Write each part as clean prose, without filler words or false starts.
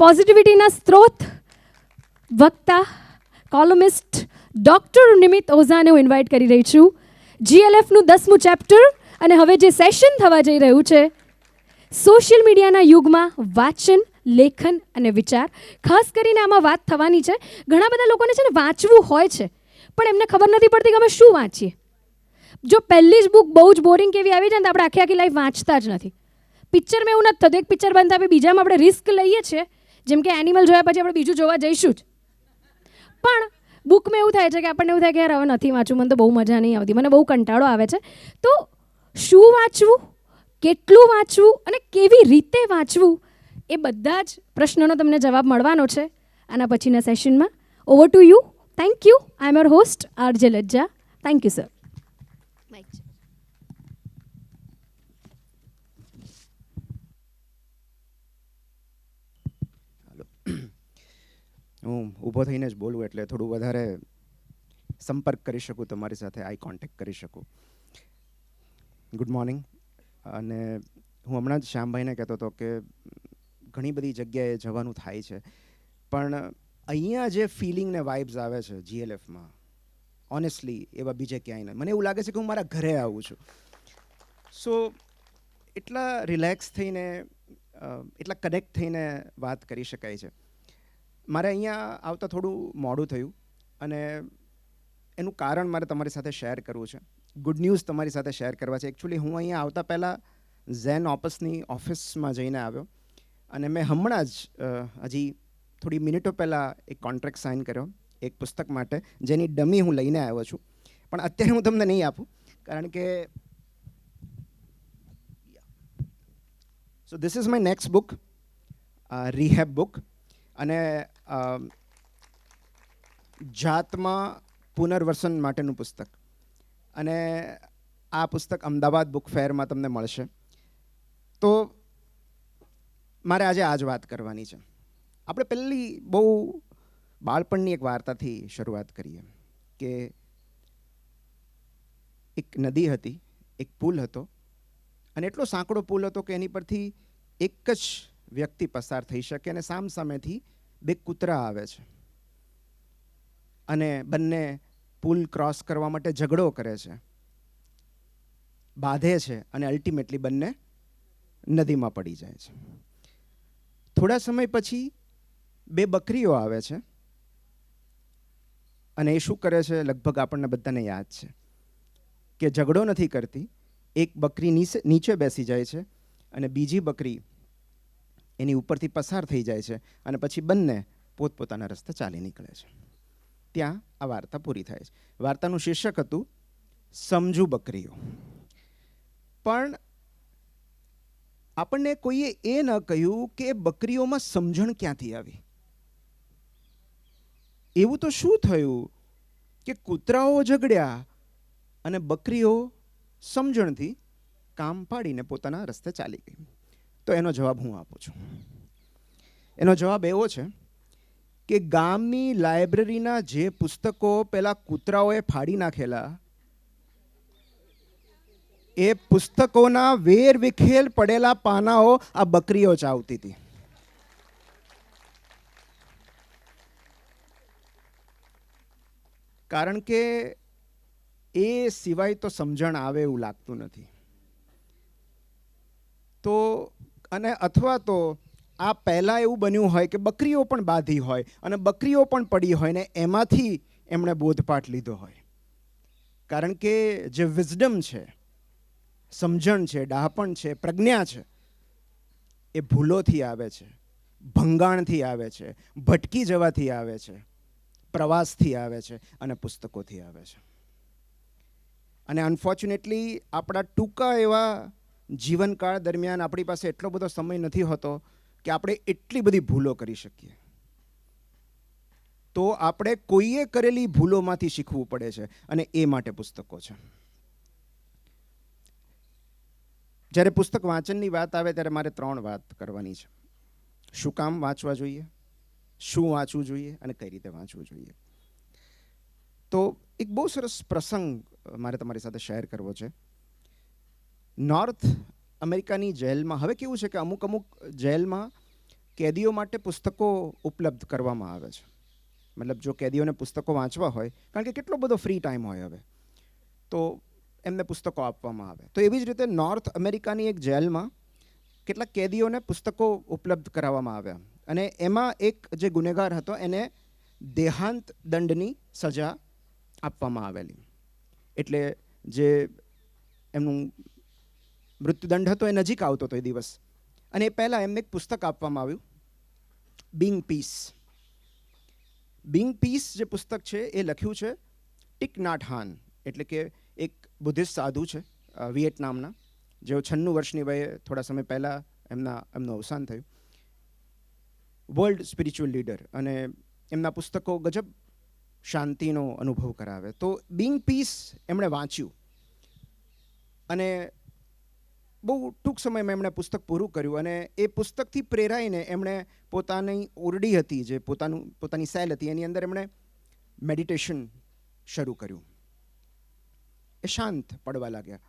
પોઝિટિવિટીના સ્ત્રોત, વક્તા, columnist doctor નિમિત ઓઝાને હું ઇન્વાઇટ કરી રહી છું. GLFનું 10મું ચેપ્ટર અને હવે જે સેશન થવા જઈ રહ્યું છે, સોશિયલ મીડિયાના યુગમાં વાંચન, લેખન અને વિચાર. ખાસ કરીને આમાં વાત થવાની છે, ઘણા બધા લોકોને છે ને વાંચવું હોય છે, પણ એમને ખબર નથી પડતી કે અમે શું વાંચીએ. જો પહેલી જ બુક બહુ જ બોરિંગ કેવી આવી જાય ને તો આપણે આખી લાઈફ વાંચતા જ નથી. પિક્ચરમાં એવું નથી થતું, એક પિક્ચર બંધ આપે બીજામાં આપણે રિસ્ક લઈએ છીએ, જેમ કે એનિમલ જોયા પછી આપણે બીજું જોવા જઈશું જ. પણ બુકમાં એવું થાય છે કે આપણને એવું થાય કે યાર હવે નથી વાંચવું, મને તો બહુ મજા નહીં આવતી, મને બહુ કંટાળો આવે છે. તો શું વાંચવું, કેટલું વાંચવું અને કેવી રીતે વાંચવું, એ બધા જ પ્રશ્નોનો તમને જવાબ મળવાનો છે આના પછીના સેશનમાં. Over to you. Thank you. I M your host RJ Lajja. Thank you sir. હું ઊભો થઈને જ બોલું એટલે થોડું વધારે સંપર્ક કરી શકું, તમારી સાથે આઈ કોન્ટેક્ટ કરી શકું. Good morning. અને હું હમણાં જ શ્યામભાઈને કહેતો હતો કે ઘણી બધી જગ્યાએ જવાનું થાય છે, પણ અહીંયા જે ફિલિંગ ને વાઇબ્સ આવે છે GLFમાં, ઓનેસ્ટલી એવા બીજે ક્યાંય નહીં. મને એવું લાગે છે કે હું મારા ઘરે આવું છું. સો એટલા રિલેક્સ થઈને, એટલા કનેક્ટ થઈને વાત કરી શકાય છે. મારે અહીંયા આવતા થોડું મોડું થયું અને એનું કારણ મારે તમારી સાથે શેર કરવું છે. ગુડ ન્યૂઝ તમારી સાથે શેર કરવા છે. એકચ્યુઅલી હું અહીંયા આવતા પહેલાં ઝેન ઓપસની ઓફિસમાં જઈને આવ્યો અને મેં હમણાં જ હજી થોડી મિનિટો પહેલાં એક કોન્ટ્રાક્ટ સાઇન કર્યો એક પુસ્તક માટે, જેની ડમી હું લઈને આવ્યો છું. પણ અત્યારે હું તમને નહીં આપું, કારણ કે so this is my next book, rehab book. અને જાતમાં પુનર્વસન માટેનું પુસ્તક. અને આ પુસ્તક અમદાવાદ બુક ફેરમાં તમને મળશે. તો મારે આજે આ જ વાત કરવાની છે. આપણે પહેલી બહુ બાળપણની એક વાર્તાથી શરૂઆત કરીએ કે એક નદી હતી, એક પુલ હતો, અને એટલો સાંકડો પુલ હતો કે એની પરથી એક જ વ્યક્તિ પસાર થઈ શકે અને સામસામેથી બે કૂતરા આવે છે અને બંને પુલ ક્રોસ કરવા માટે ઝઘડો કરે છે, બાંધે છે અને અલ્ટિમેટલી બંને નદીમાં પડી જાય છે. થોડા સમય પછી બે બકરીઓ આવે છે અને એ શું કરે છે લગભગ આપણને બધાને યાદ છે કે ઝઘડો નથી કરતી. એક બકરી નીચે બેસી જાય છે અને બીજી બકરી એની ઉપરથી પસાર થઈ જાય છે અને પછી બંને પોતપોતાના રસ્તે ચાલી નીકળે છે. ત્યાં આ વાર્તા પૂરી થાય છે. વાર્તાનું શીર્ષક હતું સમજુ બકરીઓ. પણ આપણને કોઈએ એ ન કહ્યું કે બકરીઓમાં સમજણ ક્યાંથી આવી. એવું તો શું થયું કે કૂતરાઓ ઝઘડ્યા અને બકરીઓ સમજણથી કામ પાડીને પોતાના રસ્તે ચાલી ગઈ. તો એનો જવાબ હું આપું છું. એનો જવાબ એવો છે કે ગામની લાઇબ્રેરીના જે પુસ્તકો પેલા કૂતરાઓએ ફાડી નાખેલા, એ પુસ્તકોના વેર વિખેલ પડેલા પાનાઓ આ બકરીઓ ચાવતી હતી. કારણ કે એ સિવાય તો સમજણ આવે એવું લાગતું નથી. તો અને અથવા તો આ પહેલાં એવું બન્યું હોય કે બકરીઓ પણ બાંધી હોય અને બકરીઓ પણ પડી હોય ને એમાંથી એમણે બોધપાઠ લીધો હોય. કારણ કે જે વિઝડમ છે, સમજણ છે, ડહાપણ છે, પ્રજ્ઞા છે, એ ભૂલોથી આવે છે, ભંગાણથી આવે છે, ભટકી જવાથી આવે છે, પ્રવાસથી આવે છે અને પુસ્તકોથી આવે છે. અને અનફોર્ચ્યુનેટલી આપણા ટૂંકા એવા જીવનકાળ દરમિયાન આપણી પાસે એટલો બધો સમય નથી હોતો કે આપણે એટલી બધી ભૂલો કરી શકીએ. તો આપણે કોઈએ કરેલી ભૂલોમાંથી શીખવું પડે છે અને એ માટે પુસ્તકો છે. જ્યારે પુસ્તક વાંચનની વાત આવે ત્યારે મારે 3 વાત કરવાની છે. શું કામ વાંચવા જોઈએ, શું વાંચવું જોઈએ અને કઈ રીતે વાંચવું જોઈએ. તો એક બહુ સરસ પ્રસંગ મારે તમારી સાથે શેર કરવો છે. નોર્થ અમેરિકાની જેલમાં હવે કેવું છે કે અમુક જેલમાં કેદીઓ માટે પુસ્તકો ઉપલબ્ધ કરવામાં આવે છે. મતલબ જો કેદીઓને પુસ્તકો વાંચવા હોય, કારણ કે કેટલો બધો ફ્રી ટાઈમ હોય હવે, તો એમને પુસ્તકો આપવામાં આવે. તો એવી જ રીતે નોર્થ અમેરિકાની એક જેલમાં કેટલાક કેદીઓને પુસ્તકો ઉપલબ્ધ કરાવવામાં આવ્યા અને એમાં એક જે ગુનેગાર હતો એને દેહાંત દંડની સજા આપવામાં આવેલી. એટલે જે એમનું મૃત્યુદંડ હતો એ નજીક આવતો હતો એ દિવસ, અને એ પહેલાં એમને એક પુસ્તક આપવામાં આવ્યું, બિંગ પીસ. બિંગ પીસ જે પુસ્તક છે એ લખ્યું છે ટિક નાટ હાન, એટલે કે એક બુદ્ધિસ્ટ સાધુ છે વિયેટનામના, જેઓ 96 વર્ષની વયે થોડા સમય પહેલાં એમનું અવસાન થયું. વર્લ્ડ સ્પિરિચ્યુઅલ લીડર, અને એમના પુસ્તકો ગજબ શાંતિનો અનુભવ કરાવે. તો બિંગ પીસ એમણે વાંચ્યું અને બહુ ટૂંક સમયમાં એમણે પુસ્તક પૂરું કર્યું, અને એ પુસ્તકથી પ્રેરાઈને એમણે પોતાની ઓરડી હતી, જે પોતાની સેલ હતી, એની અંદર એમણે મેડિટેશન શરૂ કર્યું. એ શાંત પડવા લાગ્યા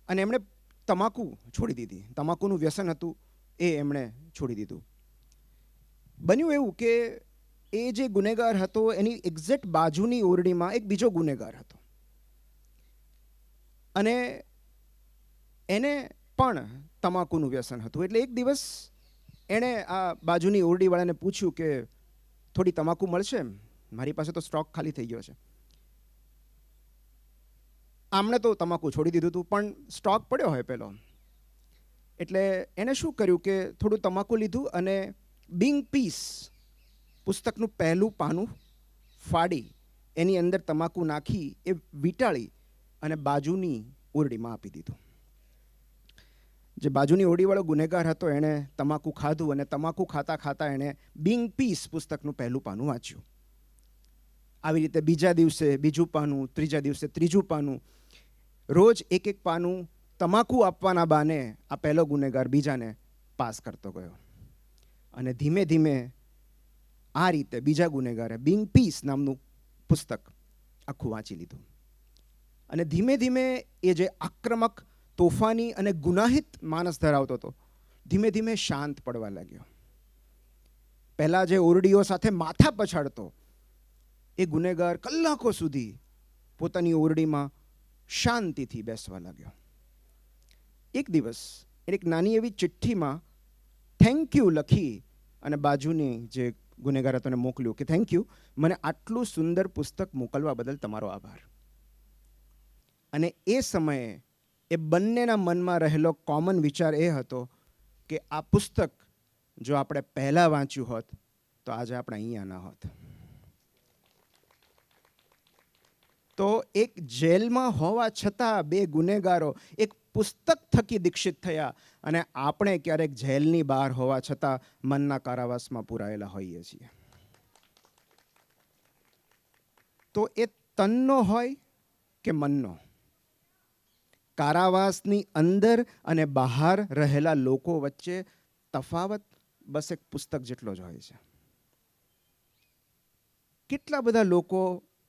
અને એમણે તમાકુ છોડી દીધી. તમાકુનું વ્યસન હતું એ એમણે છોડી દીધું. બન્યું એવું કે એ જે ગુનેગાર હતો એની એક્ઝેક્ટ બાજુની ઓરડીમાં એક બીજો ગુનેગાર હતો, અને એને પણ તમાકુનું વ્યસન હતું. એટલે એક દિવસ એણે આ બાજુની ઓરડીવાળાને પૂછ્યું કે થોડી તમાકુ મળશે? મારી પાસે તો સ્ટોક ખાલી થઈ ગયો છે. આમણે તો તમાકુ છોડી દીધું હતું, પણ સ્ટોક પડ્યો હોય પેલો. એટલે એણે શું કર્યું કે થોડું તમાકુ લીધું અને બિંગ પીસ પુસ્તકનું પહેલું પાનું ફાડી એની અંદર તમાકુ નાખી એ વીંટાળી અને બાજુની ઓરડીમાં આપી દીધું. જે બાજુની ઓરડીવાળો ગુનેગાર હતો એણે તમાકુ ખાધું, અને તમાકુ ખાતા ખાતા એણે બિંગ પીસ પુસ્તકનું પહેલું પાનું વાંચ્યું. આવી રીતે બીજા દિવસે બીજું પાનું, ત્રીજા દિવસે ત્રીજું પાનું, રોજ એક એક પાનું તમાકુ આપવાના બહાને આ પહેલો ગુનેગાર બીજાને પાસ કરતો ગયો. અને ધીમે ધીમે આ રીતે બીજા ગુનેગારે બિંગ પીસ નામનું પુસ્તક આખું વાંચી લીધું. અને ધીમે ધીમે એ જે આક્રમક, તોફાની અને ગુનાહિત માનસ ધરાવતો હતો, ધીમે ધીમે શાંત પડવા લાગ્યો. પહેલાં જે ઓરડીઓ સાથે માથા પછાડતો એ ગુનેગાર કલાકો સુધી પોતાની ઓરડીમાં શાંતિથી બેસવા લાગ્યો. એક દિવસ એક નાની એવી ચિઠ્ઠીમાં થેન્ક યુ લખી અને બાજુની જે ગુનેગાર હતો એને મોકલ્યું કે થેન્ક યુ, મને આટલું સુંદર પુસ્તક મોકલવા બદલ તમારો આભાર. અને એ સમયે એ બંનેના મનમાં રહેલો કોમન વિચાર એ હતો કે આ પુસ્તક જો આપણે પહેલાં વાંચ્યું હોત તો આજે આપણે અહીંયા ના હોત. તો એક જેલમાં હોવા છતાં બે ગુનેગારો એક પુસ્તક થકી દીક્ષિત થયા, અને આપણે ક્યારેક જેલની બહાર હોવા છતાં મનના કારાવાસમાં પુરાયેલા હોઈએ છીએ. તો એ તનનો હોય કે મનનો, કારાવાસની અંદર અને બહાર રહેલા લોકો વચ્ચે તફાવત બસ એક પુસ્તક જેટલો જ હોય છે. કેટલા બધા લોકો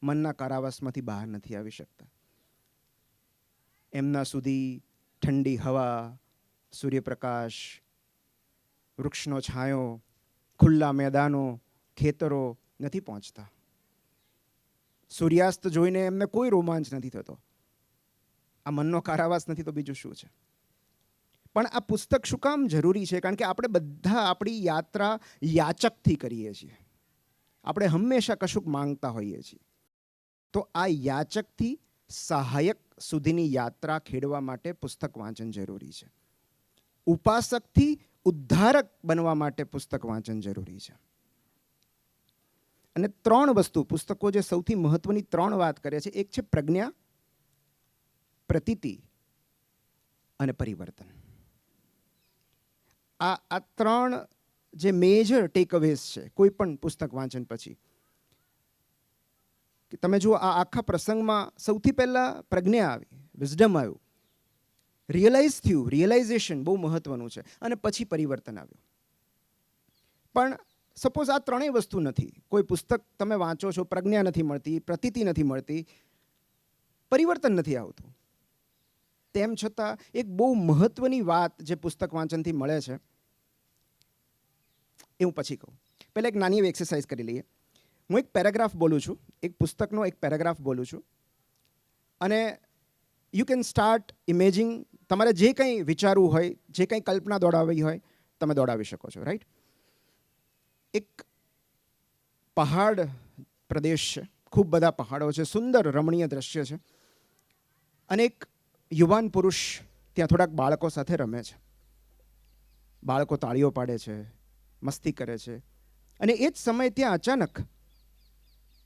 મનના કારાવાસમાંથી બહાર નથી આવી શકતા. એમના સુધી ઠંડી હવા, સૂર્યપ્રકાશ, વૃક્ષનો છાંયો, ખુલ્લા મેદાનો, ખેતરો નથી પહોંચતા. સૂર્યાસ્ત જોઈને એમને કોઈ રોમાંચ નથી થતો. આ મનનો કારાવાસ નથી તો બીજું શું છે? પણ આ પુસ્તક શું કામ જરૂરી છે? કારણ કે આપણે બધા આપણી યાત્રા યાચકથી કરીએ છીએ. આપણે હંમેશા કશુંક માંગતા હોઈએ છીએ. તો આ યાચકથી સહાયક સુધીની યાત્રા ખેડવા માટે પુસ્તક વાંચન જરૂરી છે. ઉપાસકથી ઉદ્ધારક બનવા માટે પુસ્તક વાંચન જરૂરી છે. અને 3 વસ્તુ પુસ્તકો જે સૌથી મહત્વની 3 વાત કરે છે, એક છે પ્રજ્ઞા, પ્રતીતિ અને પરિવર્તન. આ 3 જે મેજર ટેકઅવેઝ છે કોઈ પણ પુસ્તક વાંચન પછી. કે તમે જુઓ આ આખા પ્રસંગમાં સૌથી પહેલાં પ્રજ્ઞા આવી, વિઝડમ આવ્યું, રિયલાઇઝેશન બહુ મહત્વનું છે, અને પછી પરિવર્તન આવ્યું. પણ સપોઝ આ 3 વસ્તુ નથી, કોઈ પુસ્તક તમે વાંચો છો, પ્રજ્ઞા નથી મળતી, પ્રતીતિ નથી મળતી, પરિવર્તન નથી આવતું, તેમ છતાં એક બહુ મહત્વની વાત જે પુસ્તક વાંચનથી મળે છે એ હું પછી કહું. પહેલાં એક નાની એવી એક્સરસાઇઝ કરી લઈએ. હું એક પેરેગ્રાફ બોલું છું, એક પુસ્તકનો એક પેરેગ્રાફ બોલું છું, અને યુ કેન સ્ટાર્ટ ઇમેજિંગ. તમારે જે કંઈ વિચારવું હોય, જે કંઈ કલ્પના દોડાવવી હોય, તમે દોડાવી શકો છો, રાઈટ? એક પહાડ પ્રદેશ છે, ખૂબ બધા પહાડો છે, સુંદર રમણીય દ્રશ્ય છે, અને એક યુવાન પુરુષ ત્યાં થોડાક બાળકો સાથે રમે છે. બાળકો તાળીઓ પાડે છે, મસ્તી કરે છે, અને એ જ સમયે ત્યાં અચાનક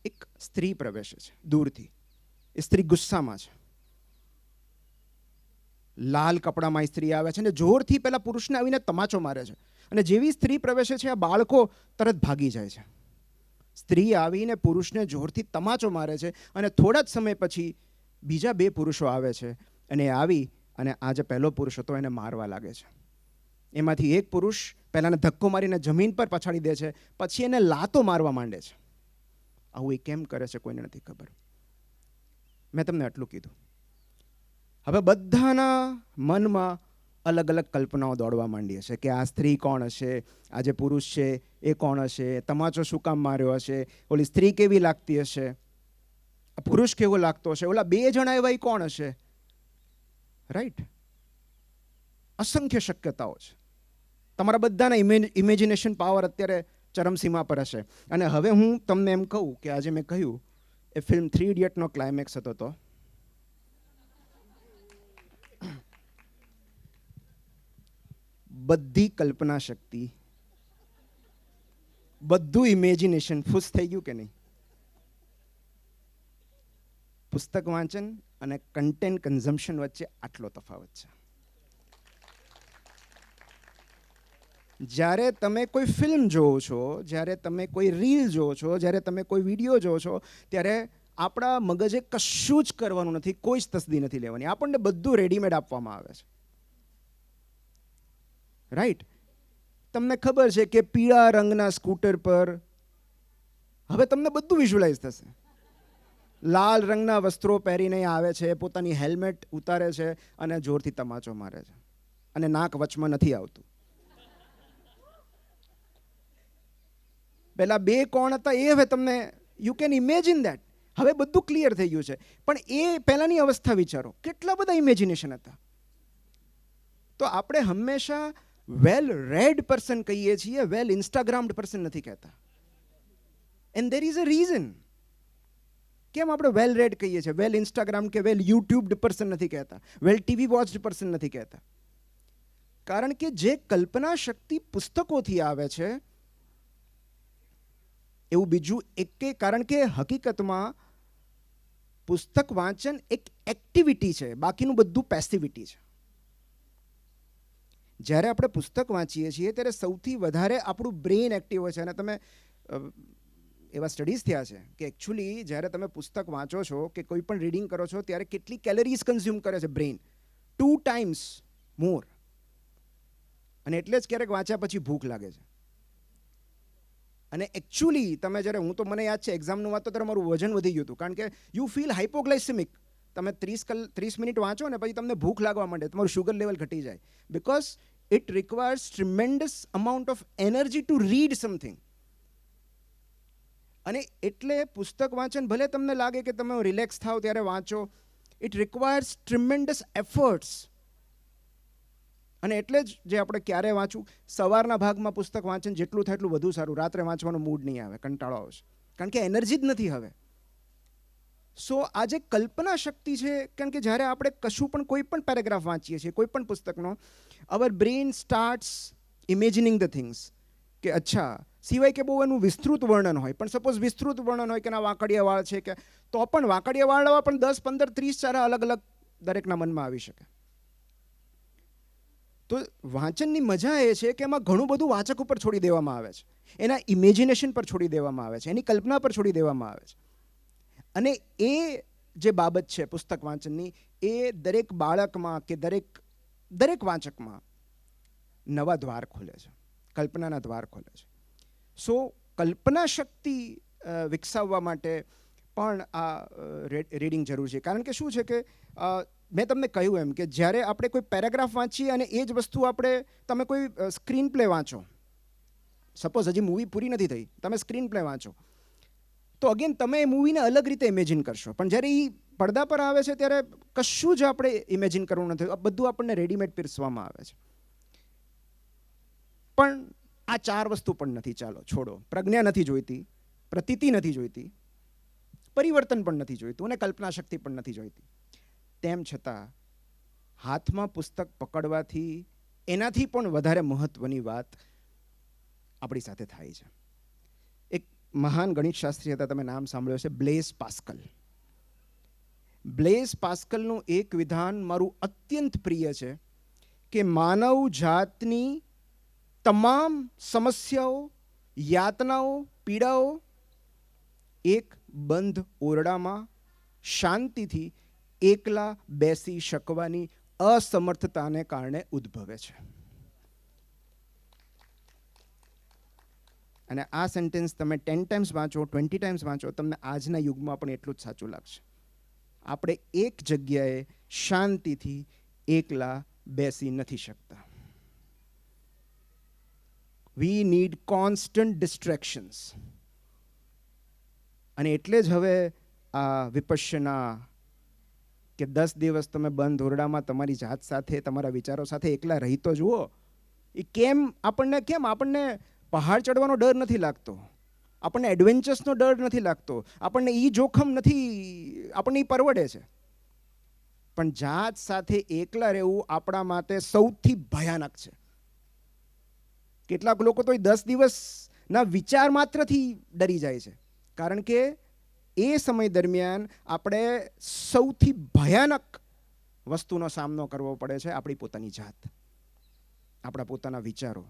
એક સ્ત્રી પ્રવેશે છે દૂરથી. એ સ્ત્રી ગુસ્સામાં છે, લાલ કપડામાં સ્ત્રી આવે છે અને જોરથી પેલા પુરુષને આવીને તમાચો મારે છે. અને જેવી સ્ત્રી પ્રવેશે છે, આ બાળકો તરત ભાગી જાય છે. સ્ત્રી આવીને પુરુષને જોરથી તમાચો મારે છે, અને થોડા જ સમય પછી બીજા 2 પુરુષો આવે છે, અને આવી અને આ જે પહેલો પુરુષ હતો એને મારવા લાગે છે. એમાંથી એક પુરુષ પહેલાને ધક્કો મારીને જમીન પર પછાડી દે છે, પછી એને લાતો મારવા માંડે છે. આવું એ કેમ કરે છે કોઈને નથી ખબર. મેં તમને આટલું કીધું. હવે બધાના મનમાં અલગ અલગ કલ્પનાઓ દોડવા માંડી હશે કે આ સ્ત્રી કોણ હશે, આ જે પુરુષ છે એ કોણ હશે, તમાચો શું કામ માર્યો હશે, ઓલી સ્ત્રી કેવી લાગતી હશે, આ પુરુષ કેવો લાગતો હશે, ઓલા 2 જણા એવા કોણ હશે, રાઈટ? અસંખ્ય શક્યતાઓ છે. તમારા બધાના ઇમેજિનેશન પાવર અત્યારે ચરમસીમા પર હશે. અને હવે હું તમને એમ કહું કે આજે મેં કહ્યું એ ફિલ્મ 3 ઇડિયટનો ક્લાઇમેક્સ હતો. તો બધી કલ્પના શક્તિ, બધું ઇમેજિનેશન ફૂસ થઈ ગયું કે નહીં? પુસ્તક વાંચન અને કન્ટેન્ટ કન્ઝમ્પશન વચ્ચે આટલો તફાવત છે. જ્યારે તમે કોઈ ફિલ્મ જોવો છો, જ્યારે તમે કોઈ રીલ જોવો છો, જ્યારે તમે કોઈ વિડીયો જોવો છો, ત્યારે આપણા મગજે કશું જ કરવાનું નથી, કોઈ જ તસદી નથી લેવાની. આપણને બધું રેડીમેડ આપવામાં આવે છે, રાઈટ? તમને ખબર છે કે પીળા રંગના સ્કૂટર પર હવે તમને બધું વિઝ્યુઅલાઇઝ થશે. લાલ રંગના વસ્ત્રો પહેરીને આવે છે, પોતાની હેલ્મેટ ઉતારે છે અને જોરથી તમાચો મારે છે, અને નાક વચમાં નથી આવતું. પહેલા 2 કોણ હતા એ હવે તમને યુ કેન ઇમેજિન દેટ. હવે બધું ક્લિયર થઈ ગયું છે, પણ એ પહેલાની અવસ્થા વિચારો, કેટલા બધા ઇમેજિનેશન હતા. તો આપણે હંમેશા વેલ રેડ પર્સન કહીએ છીએ, વેલ ઇન્સ્ટાગ્રામ્ડ પર્સન નથી કહેતા. And there is a reason. કેમ આપણે વેલ રેડ કહીએ છીએ, વેલ ઇન્સ્ટાગ્રામ કે વેલ યુટ્યુબ્ડ પર્સન નથી કહેતા, વેલ ટીવી વોચ્ડ પર્સન નથી કહેતા? કારણ કે જે કલ્પના શક્તિ પુસ્તકોથી આવે છે એવું બીજું કારણ કે હકીકતમાં પુસ્તક વાંચન એક એક્ટિવિટી છે, બાકીનું બધું પેસિવિટી છે. જ્યારે આપણે પુસ્તક વાંચીએ છીએ ત્યારે સૌથી વધારે આપણું બ્રેઇન એક્ટિવ હોય છે. અને તમે એવા સ્ટડીઝ થયા છે કે એકચ્યુઅલી જ્યારે તમે પુસ્તક વાંચો છો કે કોઈ પણ રીડિંગ કરો છો ત્યારે કેટલી કેલરીઝ કન્ઝ્યુમ કરે છે બ્રેઇન? 2 times મોર. અને એટલે જ ક્યારેક વાંચ્યા પછી ભૂખ લાગે છે. અને એકચ્યુઅલી તમે જ્યારે, હું તો મને યાદ છે એક્ઝામનું વાત, તો ત્યારે મારું વજન વધી ગયું હતું, કારણ કે યુ ફીલ હાઇપોગ્લાયસેમિક. તમે 30 મિનિટ વાંચો ને પછી તમને ભૂખ લાગવા માંડે, તમારું શુગર લેવલ ઘટી જાય, because it requires tremendous amount of energy to read something. અને એટલે પુસ્તક વાંચન ભલે તમને લાગે કે તમે રિલેક્સ થાવ ત્યારે વાંચો, ઇટ રિક્વાયર્સ ટ્રીમેન્ડસ એફર્ટ્સ. અને એટલે જ જે આપણે ક્યારે વાંચવું, સવારના ભાગમાં પુસ્તક વાંચન જેટલું થાય એટલું વધુ સારું. રાત્રે વાંચવાનો મૂડ નહીં આવે, કંટાળો આવશે, કારણ કે એનર્જી જ નથી હવે. સો આ જે કલ્પના શક્તિ છે, કારણ કે જ્યારે આપણે કશું પણ કોઈ પણ પેરેગ્રાફ વાંચીએ છીએ કોઈ પણ પુસ્તકનો, અવર બ્રેઇન સ્ટાર્ટ્સ ઇમેજિનિંગ ધ થિંગ્સ કે અચ્છા, સિવાય કે બહુ એનું વિસ્તૃત વર્ણન હોય, પણ સપોઝ વિસ્તૃત વર્ણન હોય કે ના વાંકડિયા વાળ છે, કે તો પણ વાંકડિયા વાળવા પણ 10, 15, 30 ચારા અલગ અલગ દરેકના મનમાં આવી શકે. તો વાંચનની મજા એ છે કે એમાં ઘણું બધું વાચક ઉપર છોડી દેવામાં આવે છે, એના ઇમેજિનેશન પર છોડી દેવામાં આવે છે, એની કલ્પના પર છોડી દેવામાં આવે છે. અને એ જે બાબત છે પુસ્તક વાંચનની, એ દરેક બાળકમાં કે દરેક વાંચકમાં નવા દ્વાર ખોલે છે, કલ્પનાના દ્વાર ખોલે છે. સો કલ્પના શક્તિ વિકસાવવા માટે પણ આ રીડિંગ જરૂર છે. કારણ કે શું છે કે મેં તમને કહ્યું એમ કે જ્યારે આપણે કોઈ પેરેગ્રાફ વાંચીએ અને એ જ વસ્તુ તમે કોઈ સ્ક્રીન પ્લે વાંચો, સપોઝ હજી મૂવી પૂરી નથી થઈ, તમે સ્ક્રીન પ્લે વાંચો, તો અગેન તમે એ મૂવીને અલગ રીતે ઇમેજિન કરશો. પણ જ્યારે એ પડદા પર આવે છે ત્યારે કશું જ આપણે ઇમેજિન કરવું નથી, બધું આપણને રેડીમેડ પીરસવામાં આવે છે. પણ આ 4 વસ્તુ પણ નથી. ચાલો છોડો, પ્રજ્ઞા નથી જોઈતી, પ્રતીતિ નથી જોઈતી, પરિવર્તન પણ નથી જોઈતું અને કલ્પના શક્તિ પણ નથી જોઈતી. તેમ છતાં હાથમાં પુસ્તક પકડવાથી એનાથી પણ વધારે મહત્વની વાત આપણી સાથે થાય છે. એક મહાન ગણિતશાસ્ત્રી હતા, તમે નામ સાંભળ્યું હશે, બ્લેઝ પાસ્કલ. બ્લેઝ પાસ્કલનું એક વિધાન મારું અત્યંત પ્રિય છે કે માનવ જાતની તમામ સમસ્યાઓ, યાતનાઓ, પીડાઓ એક બંધ ઓરડામાં શાંતિથી એકલા બેસી શકવાની અસમર્થતાને કારણે ઉદ્ભવે છે. અને આ સેન્ટેન્સ તમે 10 ટાઈમ્સ વાંચો, 20 ટાઈમ્સ વાંચો, તમને આજના યુગમાં પણ એટલું જ સાચું લાગશે. આપણે એક જગ્યાએ શાંતિથી એકલા બેસી નથી શકતા. We need constant distractions. અને એટલે જ હવે આ વિપશ્યના કે 10 દિવસ તમે બંધ ઓરડામાં તમારી જાત સાથે, તમારા વિચારો સાથે એકલા રહી તો જુઓ. એ આપણને પહાડ ચડવાનો ડર નથી લાગતો, આપણને એડવેન્ચર્સનો ડર નથી લાગતો, આપણને એ જોખમ નથી, આપણને એ પરવડે છે. પણ જાત સાથે એકલા રહેવું આપણા માટે સૌથી ભયાનક છે. કેટલાક લોકો તો 10 દિવસના વિચાર માત્રથી ડરી જાય છે, કારણ કે એ સમય દરમિયાન આપણે સૌથી ભયાનક વસ્તુનો સામનો કરવો પડે છે, આપણી પોતાની જાત, આપણા પોતાના વિચારો.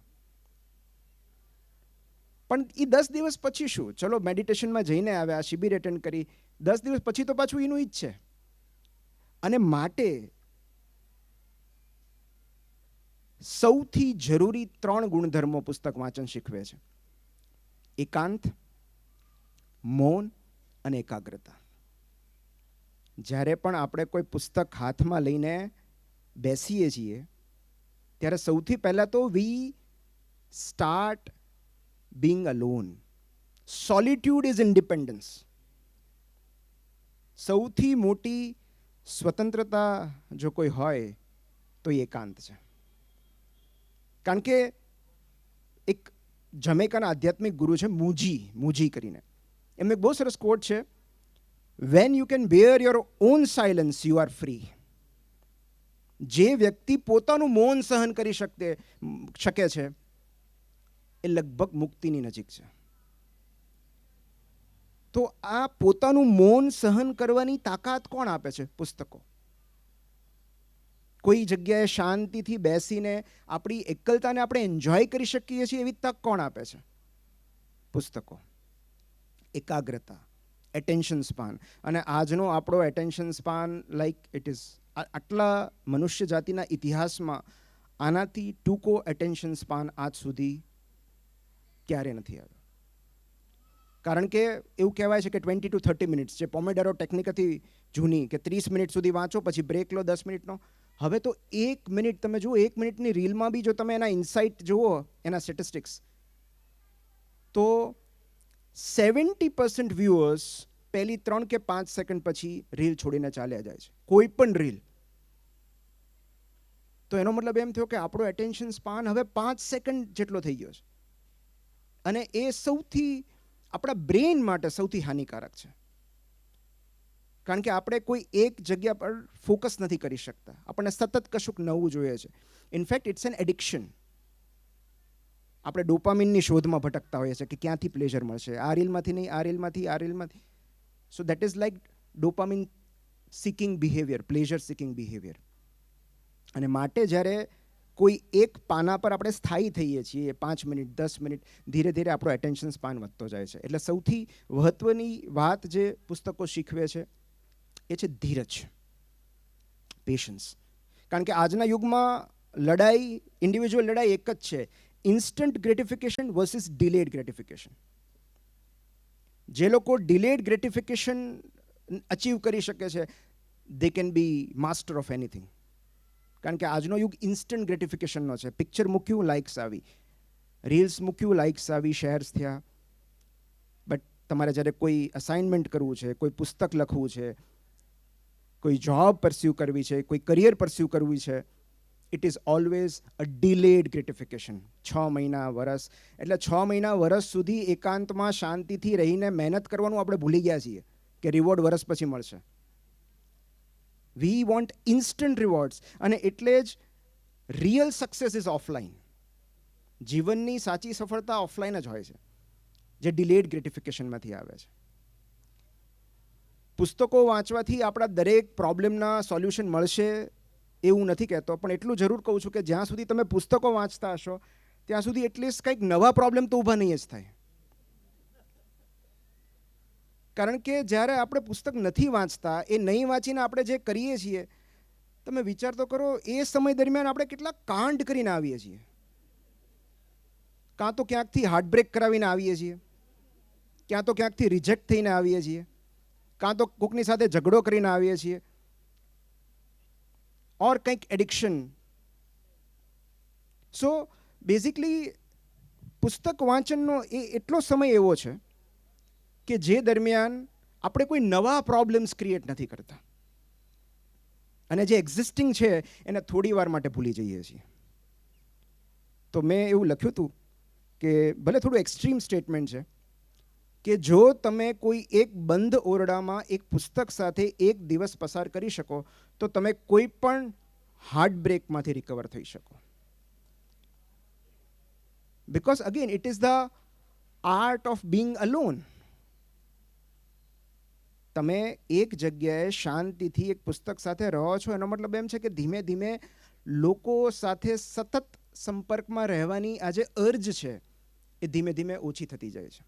પણ એ 10 દિવસ પછી શું? ચલો મેડિટેશનમાં જઈને આવ્યા, શિબિર એટેન્ડ કરી, 10 દિવસ પછી તો પાછું એનું જ છે. અને માટે સૌથી જરૂરી 3 ગુણધર્મો પુસ્તક વાંચન શીખવે છે: એકાંત, મૌન અને એકાગ્રતા. જ્યારે પણ આપણે કોઈ પુસ્તક હાથમાં લઈને બેસીએ છીએ ત્યારે સૌથી પહેલાં તો વી start being alone. Solitude is independence. સૌથી મોટી સ્વતંત્રતા જો કોઈ હોય તો એ એકાંત છે. કારણ કે એક જમૈકાના આધ્યાત્મિક ગુરુ છે મૂજી કરીને, એમને એક બહુ સરસ કોટ છે: When you can bear your own silence, you are free. જે વ્યક્તિ પોતાનું મૌન સહન કરી શકે છે એ લગભગ મુક્તિની નજીક છે. તો આ પોતાનું મૌન સહન કરવાની તાકાત કોણ આપે છે? પુસ્તકો. કોઈ જગ્યાએ શાંતિથી બેસીને આપણી એકલતાને આપણે એન્જોય કરી શકીએ છીએ એવી તક કોણ આપે છે? પુસ્તકો. એકાગ્રતા, એટેન્શન સ્પાન. અને આજનો આપણો attention span like it is, આટલા મનુષ્ય જાતિના ઇતિહાસમાં આનાથી ટૂંકો એટેન્શન સ્પાન આજ સુધી ક્યારે નથી આવ્યો. કારણ કે એવું કહેવાય છે કે 20 to 30 મિનિટ્સ, જે પોમેડોરો ટેકનિક હતી જૂની, કે 30 મિનિટ સુધી વાંચો પછી બ્રેક લો 10 મિનિટનો. હવે તો 1 મિનિટ તમે જુઓ, 1 મિનિટની રીલમાં બી જો તમે એના ઇન્સાઇટ જુઓ, એના સ્ટેટિસ્ટિક્સ, તો 70% વ્યુઅર્સ પહેલી 3 કે 5 સેકન્ડ પછી રીલ છોડીને ચાલ્યા જાય છે, કોઈ પણ રીલ. તો એનો મતલબ એમ થયો કે આપણો એટેન્શન સ્પાન હવે 5 સેકન્ડ જેટલો થઈ ગયો છે. અને એ આપણા બ્રેઇન માટે સૌથી હાનિકારક છે. કારણ કે આપણે કોઈ એક જગ્યા પર ફોકસ નથી કરી શકતા, આપણને સતત કશુંક નવું જોઈએ છે. In fact it's an addiction. આપણે ડોપામિનની શોધમાં ભટકતા હોઈએ છીએ કે ક્યાંથી પ્લેઝર મળશે, આ રીલમાંથી નહીં, આ રીલમાંથી. So that is like dopamine seeking behaviour, pleasure seeking behaviour. અને માટે જ્યારે કોઈ એક પાના પર આપણે સ્થાયી થઈએ છીએ 5 મિનિટ, 10 મિનિટ, ધીરે ધીરે આપણો એટેન્શન સ્પાન વધતો જાય છે. એટલે સૌથી મહત્વની વાત જે પુસ્તકો શીખવે છે એ છે ધીરજ, પેશન્સ. કારણ કે આજના યુગમાં ઇન્ડિવિજ્યુઅલ લડાઈ એક જ છે: instant gratification versus delayed gratification. જે લોકો ડિલેડ ગ્રેટિફિકેશન અચીવ કરી શકે છે, they can be master of anything. કારણ કે આજનો યુગ ઇન્સ્ટન્ટ ગ્રેટિફિકેશનનો છે. પિક્ચર મૂક્યું, લાઇક્સ આવી, રીલ્સ મૂક્યું, લાઇક્સ આવી, શેર્સ થયા. બટ તમારે જ્યારે કોઈ અસાઇનમેન્ટ કરવું છે, કોઈ પુસ્તક લખવું છે, કોઈ જોબ પરસ્યુ કરવી છે, કોઈ કરિયર પરસ્યુ કરવું છે, it is always a delayed gratification. 6 મહિના, વરસ, એટલે 6 મહિના, વરસ સુધી એકાંતમાં શાંતિથી રહીને મહેનત કરવાનું આપણે ભૂલી ગયા છીએ કે રિવોર્ડ વરસ પછી મળશે. We want instant rewards. અને એટલે જ રિયલ સક્સેસ ઇઝ ઓફલાઈન. જીવનની સાચી સફળતા ઓફલાઈન જ હોય છે, જે ડિલેડ ગ્રેટિફિકેશનમાંથી આવે છે. પુસ્તકો વાંચવાથી આપણા દરેક પ્રોબ્લેમના સોલ્યુશન મળશે એવું નથી કહેતો, પણ એટલું જરૂર કહું છું કે જ્યાં સુધી તમે પુસ્તકો વાંચતા હશો ત્યાં સુધી એટલીસ્ટ કંઈક નવા પ્રોબ્લેમ તો ઊભા નહીં જ થાય. કારણ કે જ્યારે આપણે પુસ્તક નથી વાંચતા, એ નહીં વાંચીને આપણે જે કરીએ છીએ, તમે વિચાર તો કરો, એ સમય દરમિયાન આપણે કેટલા કાંડ કરીને આવીએ છીએ. કાં તો ક્યાંકથી હાર્ટબ્રેક કરાવીને આવીએ છીએ, ક્યાં તો ક્યાંકથી રિજેક્ટ થઈને આવીએ છીએ, કાં તો કોકની સાથે ઝઘડો કરીને આવીએ છીએ, ઓર કંઈક એડિક્શન. સો બેઝિકલી પુસ્તક વાંચનનો એ એટલો સમય એવો છે કે જે દરમિયાન આપણે કોઈ નવા પ્રોબ્લેમ્સ ક્રિએટ નથી કરતા, અને જે એક્ઝિસ્ટિંગ છે એને થોડી વાર માટે ભૂલી જઈએ છીએ. તો મેં એવું લખ્યું હતું કે ભલે થોડું એક્સ્ટ્રીમ સ્ટેટમેન્ટ છે કે જો તમે કોઈ એક બંધ ઓરડામાં એક પુસ્તક સાથે એક દિવસ પસાર કરી શકો તો તમે કોઈ પણ હાર્ટબ્રેકમાંથી રિકવર થઈ શકો. Because again it is the art of being alone. તમે એક જગ્યાએ શાંતિથી એક પુસ્તક સાથે રહો છો, એનો મતલબ એમ છે કે ધીમે ધીમે લોકો સાથે સતત સંપર્કમાં રહેવાની આ જે અર્જ છે એ ધીમે ધીમે ઓછી થતી જાય છે.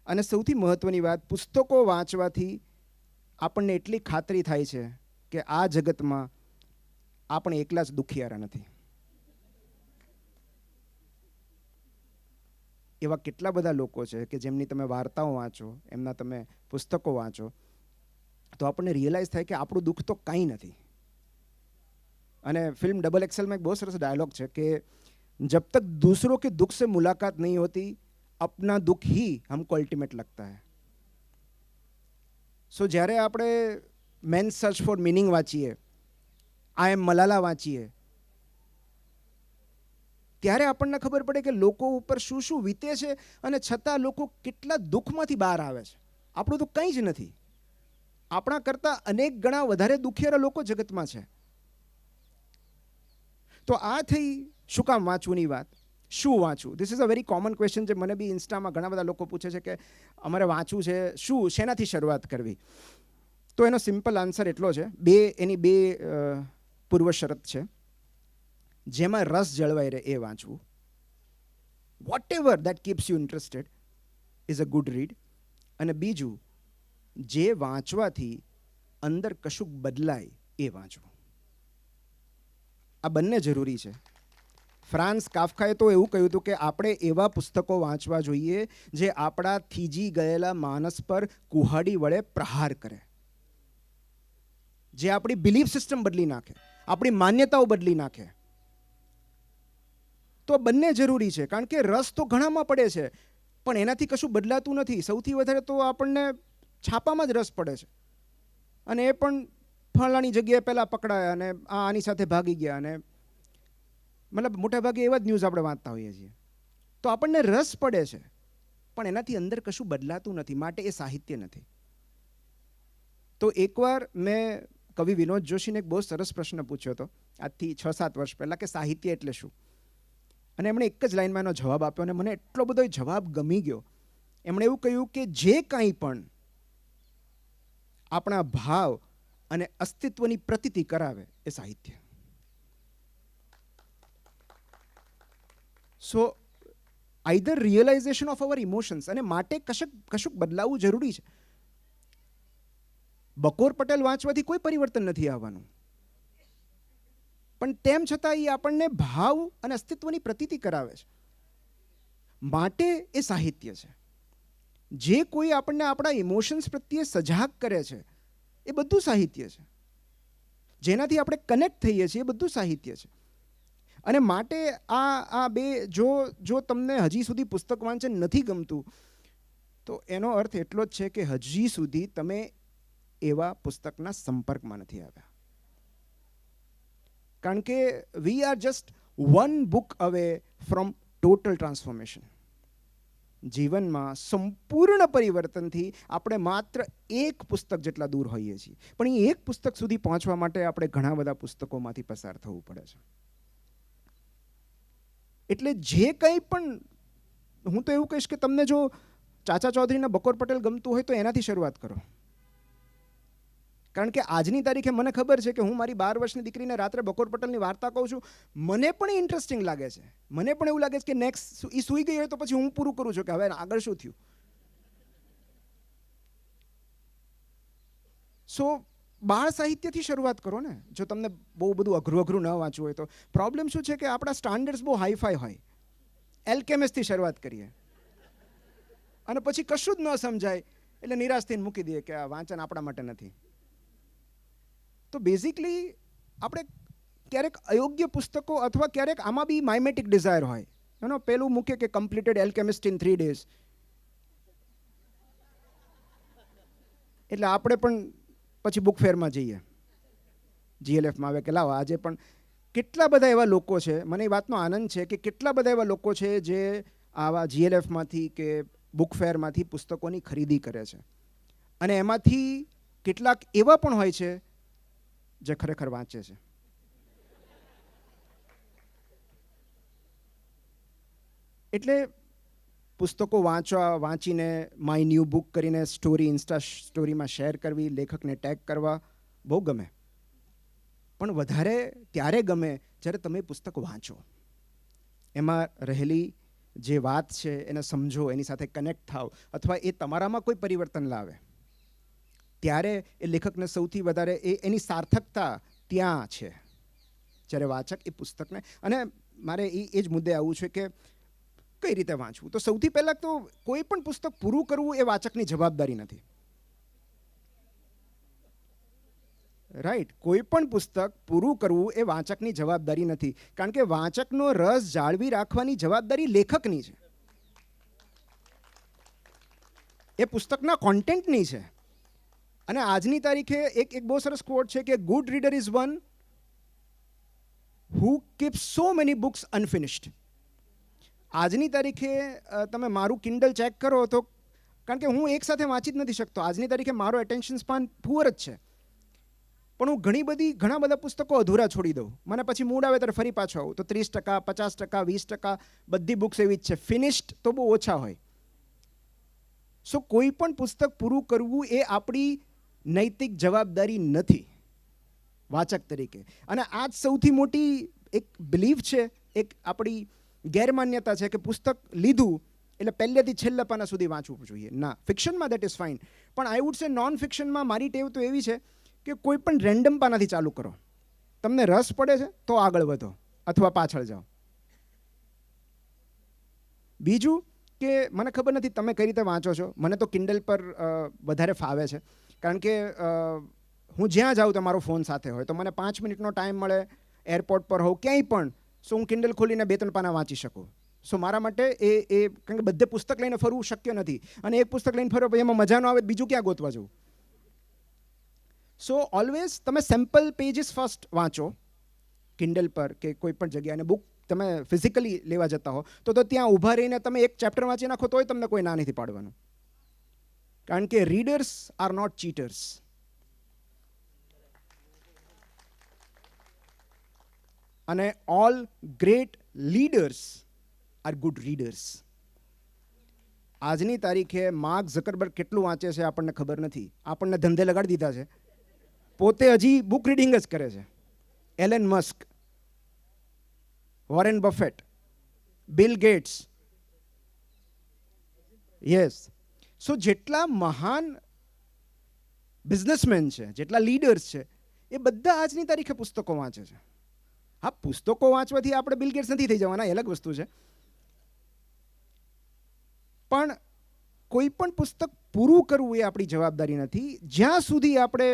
અને સૌથી મહત્ત્વની વાત, પુસ્તકો વાંચવાથી આપણને એટલી ખાતરી થાય છે કે આ જગતમાં આપણે એકલા જ દુખિયારા નથી. એવા કેટલા બધા લોકો છે કે જેમની તમે વાર્તાઓ વાંચો, એમના તમે પુસ્તકો વાંચો, તો આપણને રિયલાઇઝ થાય કે આપણું દુઃખ તો કંઈ નથી. અને ફિલ્મ ડબલ એક્સેલમાં એક બહુ સરસ ડાયલોગ છે કે જબ તક दूसरों के दुख से मुलाकात नहीं होती अपना दुख ही हमको अल्टीमेट लगता है. સો જ્યારે આપણે મેન્સ સર્ચ ફોર મિનિંગ વાંચીએ, આઈ એમ મલાલા વાંચીએ, ત્યારે આપણને ખબર પડે કે લોકો ઉપર શું શું વીતે છે અને છતાં લોકો કેટલા દુઃખમાંથી બહાર આવે છે. આપણું તો કંઈ જ નથી. આપણા કરતાં અનેક ગણા વધારે દુખિયારા લોકો જગતમાં છે. તો આ થઈ શું કામ વાંચવુંની વાત. શું વાંચવું? This is a very common question જે મને બી ઇન્સ્ટામાં ઘણા બધા લોકો પૂછે છે કે અમારે વાંચવું છે, શું, શેનાથી શરૂઆત કરવી? તો એનો સિમ્પલ આન્સર એટલો છે, એની બે પૂર્વ શરત છે. જેમાં રસ જળવાઈ રહે એ વાંચવું. Whatever that keeps you interested is a good read. અને બીજું, જે વાંચવાથી અંદર કશુંક બદલાય એ વાંચવું. આ બંને જરૂરી છે. ફ્રાન્સ કાફકાએ તો એવું કહ્યું હતું કે આપણે એવા પુસ્તકો વાંચવા જોઈએ જે આપણા થીજી ગયેલા માનસ પર કુહાડી વડે પ્રહાર કરે, જે આપણી બિલીફ સિસ્ટમ બદલી નાખે, આપણી માન્યતાઓ બદલી નાખે. તો બંને જરૂરી છે, કારણ કે રસ તો ઘણામાં પડે છે પણ એનાથી કશું બદલાતું નથી. સૌથી વધારે તો આપણને છાપામાં જ રસ પડે છે, અને એ પણ ફલાણી જગ્યાએ પહેલાં પકડાયા અને આની સાથે ભાગી ગયા, અને મતલબ મોટાભાગે એવા જ ન્યૂઝ આપણે વાંચતા હોઈએ છીએ. તો આપણને રસ પડે છે પણ એનાથી અંદર કશું બદલાતું નથી, માટે એ સાહિત્ય નથી. તો એકવાર મેં કવિ વિનોદ જોશીને એક બહુ સરસ પ્રશ્ન પૂછ્યો હતો આજથી 6-7 વર્ષ પહેલાં કે સાહિત્ય એટલે શું? અને એમણે એક જ લાઈનમાં એનો જવાબ આપ્યો અને મને એટલો બધો એ જવાબ ગમી ગયો. એમણે એવું કહ્યું કે જે કાંઈ પણ આપણા ભાવ અને અસ્તિત્વની પ્રતીતિ કરાવે એ સાહિત્ય. So either realisation of our emotions, અને માટે કશુંક બદલાવવું જરૂરી છે. બકોર પટેલ વાંચવાથી કોઈ પરિવર્તન નથી આવવાનું, પણ તેમ છતાં એ આપણને ભાવ અને અસ્તિત્વની પ્રતીતિ કરાવે છે, માટે એ સાહિત્ય છે. જે કોઈ આપણને આપણા ઇમોશન્સ પ્રત્યે સજાગ કરે છે એ બધું સાહિત્ય છે. જેનાથી આપણે કનેક્ટ થઈએ છીએ એ બધું સાહિત્ય છે. અને માટે આ બે જો તમને હજી સુધી પુસ્તક વાંચન નથી ગમતું તો એનો અર્થ એટલો જ છે કે હજી સુધી તમે એવા પુસ્તકના સંપર્કમાં નથી આવ્યા. કારણ કે we are just one book away from total transformation. જીવનમાં સંપૂર્ણ પરિવર્તનથી આપણે માત્ર એક પુસ્તક જેટલા દૂર હોઈએ છીએ. પણ એ એક પુસ્તક સુધી પહોંચવા માટે આપણે ઘણા બધા પુસ્તકોમાંથી પસાર થવું પડે છે. એટલે જે કંઈ પણ, હું તો એવું કહીશ કે તમને જો ચાચા ચૌધરીના બકોર પટેલ ગમતું હોય તો એનાથી શરૂઆત કરો. કારણ કે આજની તારીખે મને ખબર છે કે હું મારી 12 વર્ષની દીકરીને રાત્રે બકોર પટેલની વાર્તા કહું છું, મને પણ ઇન્ટરેસ્ટિંગ લાગે છે. મને પણ એવું લાગે છે કે નેક્સ્ટ એ સૂઈ ગઈ હોય તો પછી હું પૂરું કરું છું કે હવે આગળ શું થયું. સો બાળ સાહિત્યથી શરૂઆત કરો ને. જો તમને બહુ બધું અઘરું ન વાંચવું હોય તો. પ્રોબ્લેમ શું છે કે આપણા સ્ટાન્ડર્ડ્સ બહુ હાઈફાઈ હોય. એલ્કેમિસ્ટથી શરૂઆત કરીએ અને પછી કશું જ ન સમજાય એટલે નિરાશ થઈને મૂકી દઈએ કે આ વાંચન આપણા માટે નથી. તો બેઝિકલી આપણે ક્યારેક અયોગ્ય પુસ્તકો અથવા ક્યારેક આમાં બી માઇમેટિક ડિઝાયર હોય. એનો પેલું મૂકે કે કમ્પ્લીટેડ એલ્કેમિસ્ટ ઇન 3 days. એટલે આપણે પણ પછી બુક ફેરમાં જઈએ, GLFમાં આવે કે લાવો આજે પણ. કેટલા બધા એવા લોકો છે, મને એ વાતનો આનંદ છે કે કેટલા બધા એવા લોકો છે જે આવા GLFમાંથી કે બુક ફેરમાંથી પુસ્તકોની ખરીદી કરે છે. અને એમાંથી કેટલાક એવા પણ હોય છે જે ખરેખર વાંચે છે. એટલે પુસ્તકો વાંચીને માય ન્યૂ બુક કરીને સ્ટોરી ઇન્સ્ટા સ્ટોરીમાં શેર કરવી, લેખકને ટેગ કરવા બહુ ગમે. પણ વધારે ત્યારે ગમે જ્યારે તમે પુસ્તક વાંચો, એમાં રહેલી જે વાત છે એને સમજો, એની સાથે કનેક્ટ થાવ, અથવા એ તમારામાં કોઈ પરિવર્તન લાવે, ત્યારે એ લેખકને સૌથી વધારે એની સાર્થકતા ત્યાં છે જ્યારે વાચક એ પુસ્તકને. અને મારે એ જ મુદ્દે આવવું છે કે કઈ રીતે વાંચવું. તો સૌથી પહેલાં તો કોઈ પણ પુસ્તક પૂરું કરવું એ વાચકની જવાબદારી નથી. રાઈટ. કોઈ પણ પુસ્તક પૂરું કરવું એ વાચકની જવાબદારી નથી. કારણ કે વાચકનો રસ જાળવી રાખવાની જવાબદારી લેખકની છે, એ પુસ્તકના કોન્ટેન્ટની છે. અને આજની તારીખે એક બહુ સરસ કોટ છે કે good reader is one who keeps so many books unfinished. આજની તારીખે તમે મારું કિન્ડલ ચેક કરો તો, કારણ કે હું એક સાથે વાંચી જ નથી શકતો. આજની તારીખે મારો એટેન્શન સ્પાન પુઅર જ છે. પણ હું ઘણા બધા પુસ્તકો અધૂરા છોડી દઉં. મને પછી મૂડ આવે ત્યારે ફરી પાછો આવું. તો 30%, 50%, 20% બધી બુક્સ એવી જ છે. ફિનિશ્ડ તો બહુ ઓછા હોય. સો કોઈ પણ પુસ્તક પૂરું કરવું એ આપણી નૈતિક જવાબદારી નથી વાચક તરીકે. અને આ જ સૌથી મોટી એક બિલીફ છે, એક આપણી ગેરમાન્યતા છે કે પુસ્તક લીધું એટલે પહેલેથી છેલ્લા પાના સુધી વાંચવું જોઈએ. ના, ફિક્શનમાં દેટ ઇઝ ફાઇન. પણ આઈ વુડ સે નોન ફિક્શનમાં મારી ટેવ તો એવી છે કે કોઈ પણ રેન્ડમ પાનાથી ચાલુ કરો. તમને રસ પડે છે તો આગળ વધો અથવા પાછળ જાઓ. બીજું કે મને ખબર નથી તમે કઈ રીતે વાંચો છો. મને તો કિન્ડલ પર વધારે ફાવે છે. કારણ કે હું જ્યાં જાઉં તો મારો ફોન સાથે હોય, તો મને 5 મિનિટનો ટાઈમ મળે, એરપોર્ટ પર હોઉં ક્યાંય પણ, સો હું કિન્ડલ ખોલીને 2-3 પાના વાંચી શકું. સો મારા માટે કારણ કે બધે પુસ્તક લઈને ફરવું શક્ય નથી. અને એક પુસ્તક લઈને ફરો પછી એમાં મજા ન આવે બીજું ક્યાં ગોતવા જવું. સો ઓલવેઝ તમે સેમ્પલ પેજીસ ફર્સ્ટ વાંચો કિન્ડલ પર કે કોઈ પણ જગ્યાએ. અને બુક તમે ફિઝિકલી લેવા જતા હો તો ત્યાં ઊભા રહીને તમે એક ચેપ્ટર વાંચી નાખો તોય તમને કોઈ ના નથી પાડવાનું. કારણ કે રીડર્સ આર નોટ ચીટર્સ. અને all great leaders are good readers. આજની તારીખે માર્ક ઝકરબર્ગ કેટલું વાંચે છે આપણને ખબર નથી. આપણને ધંધે લગાડી દીધા છે, પોતે હજી બુક રીડિંગ જ કરે છે. Elon Musk, Warren Buffett, Bill Gates. Yes. So જેટલા મહાન બિઝનેસમેન છે, જેટલા લીડર્સ છે, એ બધા આજની તારીખે પુસ્તકો વાંચે છે. હા, પુસ્તકો વાંચવાથી આપણે બિલ ગેટ્સ નથી થઈ જવાના, એ અલગ વસ્તુ છે. પણ કોઈ પણ પુસ્તક પૂરું કરવું એ આપણી જવાબદારી નથી જ્યાં સુધી આપણે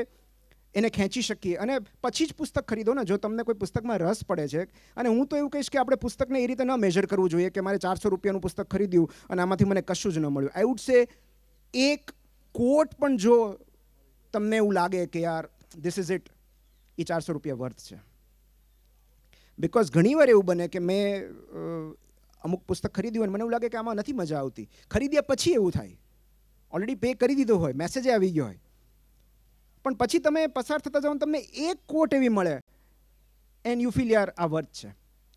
એને ખેંચી શકીએ અને પછી જ પુસ્તક ખરીદો ને. જો તમને કોઈ પુસ્તકમાં રસ પડે છે, અને હું તો એવું કહીશ કે આપણે પુસ્તકને એ રીતે ન મેજર કરવું જોઈએ કે મારે 400 રૂપિયાનું પુસ્તક ખરીદ્યું અને આમાંથી મને કશું જ ન મળ્યું. આઈ વુડ સે એક કોટ પણ જો તમને એવું લાગે કે યાર ધીસ ઇઝ ઇટ, એ 400 રૂપિયા વર્થ છે. બિકોઝ ઘણીવાર એવું બને કે મેં અમુક પુસ્તક ખરીદ્યું અને મને એવું લાગે કે આમાં નથી મજા આવતી. ખરીદ્યા પછી એવું થાય, ઓલરેડી પે કરી દીધો હોય, મેસેજ આવી ગયો હોય, પણ પછી તમે પસાર થતા જાઓ તમને એક કોટ એવી મળે એન્ડ યુ ફીલ યાર આ વર્થ છે.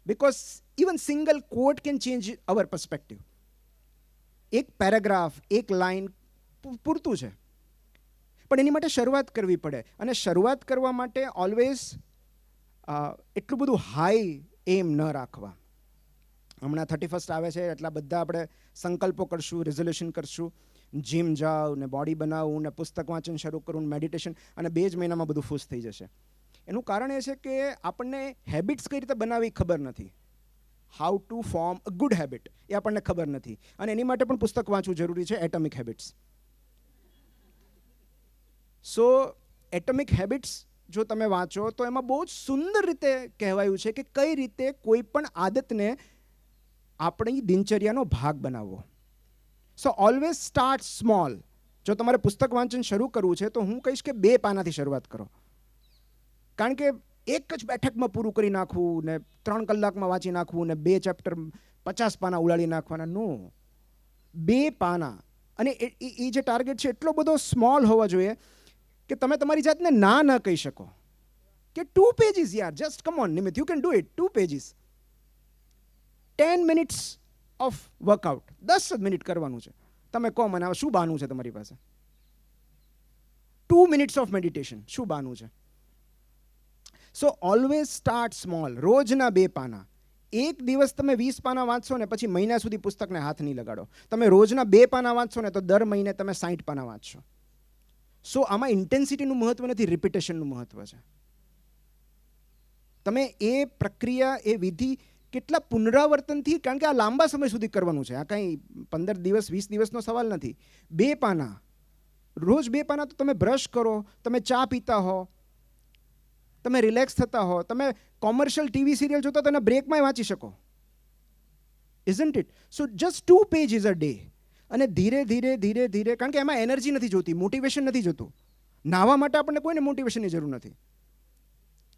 Because even single quote can change our perspective. એક પેરેગ્રાફ, એક લાઇન પૂરતું છે, પણ એની માટે શરૂઆત કરવી પડે. અને શરૂઆત કરવા માટે ઓલવેઝ એટલું બધું હાઈ એમ ન રાખવા. હમણાં 31st આવે છે, એટલા બધા આપણે સંકલ્પો કરશું, રિઝોલ્યુશન કરશું, જીમ જાઓ ને બોડી બનાવું ને પુસ્તક વાંચન શરૂ કરું, મેડિટેશન, અને 2 જ મહિનામાં બધું ફૂસ થઈ જશે. એનું કારણ એ છે કે આપણને હેબિટ્સ કઈ રીતે બનાવવી ખબર નથી. How to form a good habit એ આપણને ખબર નથી, અને એની માટે પણ પુસ્તક વાંચવું જરૂરી છે, એટોમિક હેબિટ્સ. સો એટોમિક હેબિટ્સ જો તમે વાંચો તો એમાં બહુ જ સુંદર રીતે કહેવાયું છે કે કઈ રીતે કોઈ પણ આદતને આપણી દિનચર્યાનો ભાગ બનાવવો. સો ઓલવેઝ સ્ટાર્ટ સ્મોલ. જો તમારે પુસ્તક વાંચન શરૂ કરવું છે તો હું કહીશ કે 2 પાનાથી શરૂઆત કરો. કારણ કે એક જ બેઠકમાં પૂરું કરી નાખવું ને 3 કલાકમાં વાંચી નાખવું ને 2 ચેપ્ટર 50 પાના ઉડાડી નાખવાના, નો. 2 પાના. અને એ જે ટાર્ગેટ છે એટલો બધો સ્મોલ હોવો જોઈએ કે તમે તમારી જાતને ના ન કહી શકો કે 2 પેજીસ યાર, just come on Nimit, you can do it. 2 pages, 10 minutes of workout, 10 જ મિનિટ કરવાનું છે. તમે કહો મને શું બહાનું છે તમારી પાસે? 2 મિનિટ્સ ઓફ મેડિટેશન, શું બહાનું છે? સો ઓલવેઝ સ્ટાર્ટ સ્મોલ. રોજના 2 પાના. એક દિવસ તમે 20 પાના વાંચશો ને પછી મહિના સુધી પુસ્તકને હાથ નહીં લગાડો. તમે રોજના 2 પાના વાંચશો ને તો દર મહિને તમે 60 પાના વાંચશો. સો આમાં ઇન્ટેન્સિટીનું મહત્વ નથી, રિપીટેશનનું મહત્વ છે. તમે એ પ્રક્રિયા, એ વિધિ કેટલા પુનરાવર્તનથી, કારણ કે આ લાંબા સમય સુધી કરવાનું છે. આ કંઈ 15 દિવસ 20 દિવસનો સવાલ નથી. 2 પાના, રોજ 2 પાના. તો તમે બ્રશ કરો, તમે ચા પીતા હો, તમે રિલેક્સ થતા હો, તમે કોમર્શિયલ ટીવી સિરિયલ જોતા તો એના બ્રેકમાં વાંચી શકો. Isn't it? So just 2 pages a day. અને ધીરે ધીરે ધીરે ધીરે, કારણ કે એમાં એનર્જી નથી જોતી, મોટિવેશન નથી જોતું. નાહવા માટે આપણને કોઈને મોટિવેશનની જરૂર નથી,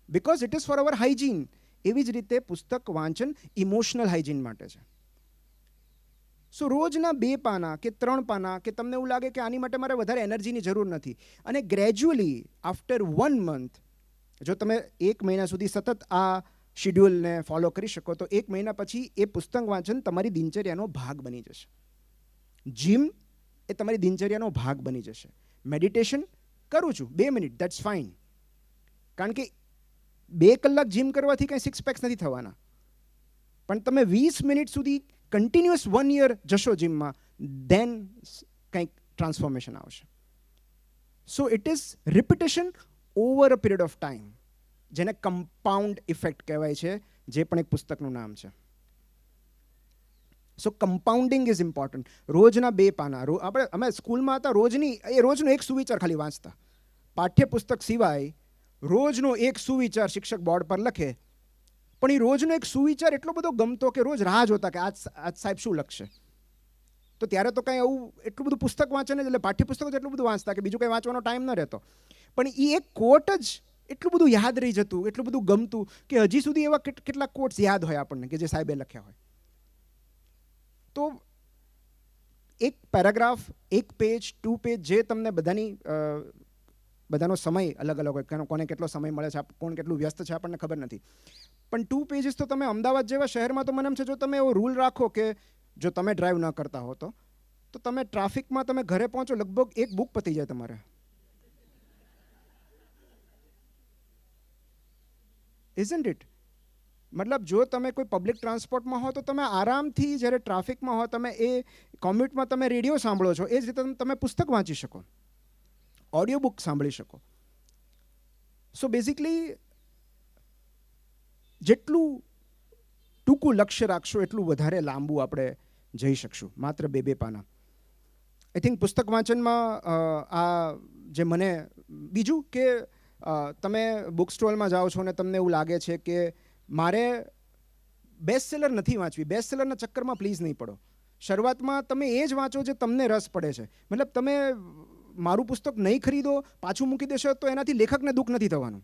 because it is for our hygiene. એવી જ રીતે પુસ્તક વાંચન ઇમોશનલ હાઇજીન માટે છે. સો રોજના 2 પાના કે 3 પાના, કે તમને એવું લાગે કે આની માટે મારે વધારે એનર્જીની જરૂર નથી, અને ગ્રેજ્યુઅલી આફ્ટર 1 મંથ, જો તમે 1 મહિના સુધી સતત આ શિડ્યુલને ફોલો કરી શકો તો 1 મહિના પછી એ પુસ્તક વાંચન તમારી દિનચર્યાનો ભાગ બની જશે. જીમ એ તમારી દિનચર્યાનો ભાગ બની જશે. મેડિટેશન કરું છું 2 મિનિટ, દેટ્સ ફાઇન. કારણ કે 2 કલાક જીમ કરવાથી કંઈ 6 પેક્સ નથી થવાના, પણ તમે 20 મિનિટ સુધી કન્ટિન્યુઅસ 1 યર જશો જીમમાં, ધેન કંઈક ટ્રાન્સફોર્મેશન આવશે. So it is repetition over a period of time, જેને કમ્પાઉન્ડ ઇફેક્ટ કહેવાય છે, જે પણ એક પુસ્તકનું નામ છે. સો કમ્પાઉન્ડિંગ ઇઝ ઇમ્પોર્ટન્ટ. રોજના 2 પાના. અમે સ્કૂલમાં હતા, રોજનો એક સુવિચાર ખાલી વાંચતા. પાઠ્યપુસ્તક સિવાય રોજનો એક સુવિચાર શિક્ષક બોર્ડ પર લખે, પણ એ રોજનો એક સુવિચાર એટલો બધો ગમતો કે રોજ રાહ જોતા કે આજ સાહેબ શું લખશે. તો ત્યારે તો કંઈ આવું એટલું બધું પુસ્તક વાંચે ને, એટલે પાઠ્યપુસ્તકો જ એટલું બધું વાંચતા કે બીજું કંઈ વાંચવાનો ટાઈમ ન રહેતો. પણ એ એક કોટ જ એટલું બધું યાદ રહી જતું, એટલું બધું ગમતું કે હજી સુધી એવા કેટલાક કોટ્સ યાદ હોય આપણને કે જે સાહેબે લખ્યા હોય. તો એક પેરેગ્રાફ, 1 પેજ, 2 પેજ, જે તમને બધાનો સમય અલગ અલગ હોય, કોને કેટલો સમય મળે છે, કોણ કેટલું વ્યસ્ત છે આપણને ખબર નથી, પણ 2 પેજીસ તો તમે અમદાવાદ જેવા શહેરમાં તો મને એમ છે, જો તમે એવો રૂલ રાખો કે જો તમે ડ્રાઈવ ન કરતા હો તો તમે ટ્રાફિકમાં તમે ઘરે પહોંચો લગભગ 1 બુક પતી જાય તમારે. Isn't it? મતલબ જો તમે કોઈ પબ્લિક ટ્રાન્સપોર્ટમાં હો તો તમે આરામથી, જ્યારે ટ્રાફિકમાં હો તમે એ કોમ્યુટમાં તમે રેડિયો સાંભળો છો, એ જ રીતે તમે પુસ્તક વાંચી શકો, ઓડિયો બુક સાંભળી શકો. સો બેઝિકલી જેટલું ટૂંકું લક્ષ્ય રાખશો એટલું વધારે લાંબુ આપણે જઈ શકશું. માત્ર 2 પાના. આઈ થિંક પુસ્તક વાંચનમાં આ જે મને બીજું કે તમે બુક સ્ટોલમાં જાઓ છો અને તમને એવું લાગે છે કે મારે બેસ્ટ સેલર નથી વાંચવી, બેસ્ટ સેલરના ચક્કરમાં પ્લીઝ નહીં પડો. શરૂઆતમાં તમે એ જ વાંચો જે તમને રસ પડે છે. મતલબ તમે મારું પુસ્તક નહીં ખરીદો, પાછું મૂકી દેશો તો એનાથી લેખકને દુઃખ નથી થવાનું,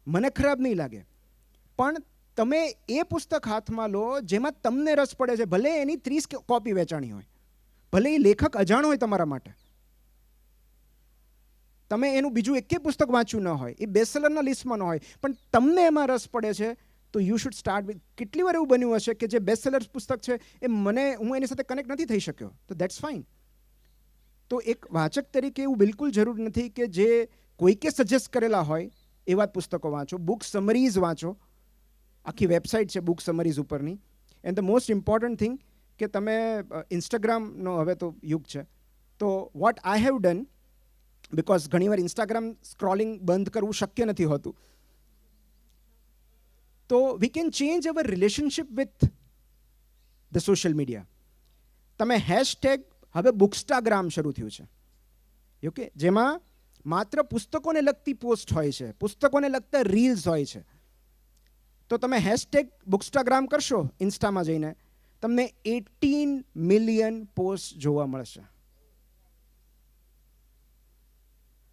મને ખરાબ નહીં લાગે. પણ તમે એ પુસ્તક હાથમાં લો જેમાં તમને રસ પડે છે, ભલે એની 30 કોપી વેચાણી હોય, ભલે એ લેખક અજાણ હોય તમારા માટે, તમે એનું બીજું એકેય પુસ્તક વાંચ્યું ન હોય, એ બેસ્ટ સેલરના લિસ્ટમાં ન હોય, પણ તમને એમાં રસ પડે છે, તો યુ શુડ સ્ટાર્ટ વિથ. કેટલી વાર એવું બન્યું હશે કે જે બેસ્ટ સેલર પુસ્તક છે એ હું એની સાથે કનેક્ટ નથી થઈ શક્યો, તો દેટ્સ ફાઇન. તો એક વાચક તરીકે એવું બિલકુલ જરૂર નથી કે જે કોઈકે સજેસ્ટ કરેલા હોય એવા જ પુસ્તકો વાંચો. બુક સમરીઝ વાંચો, આખી વેબસાઇટ છે બુક સમરીઝ ઉપરની. And the most important thing કે તમે ઇન્સ્ટાગ્રામનો હવે તો યુગ છે, તો what I have done, because ઘણીવાર ઇન્સ્ટાગ્રામ સ્ક્રોલિંગ બંધ કરવું શક્ય નથી હોતું, તો we can change our relationship with the social media. તમે હેશટેગ હવે બુકસ્ટાગ્રામ શરૂ થયું છે, ઓકે, જેમાં માત્ર પુસ્તકોને લગતી પોસ્ટ હોય છે, પુસ્તકોને લગતા રીલ્સ હોય છે. તો તમે હેશટેગ બુકસ્ટાગ્રામ કરશો ઇન્સ્ટામાં જઈને, તમને 18 મિલિયન પોસ્ટ જોવા મળશે.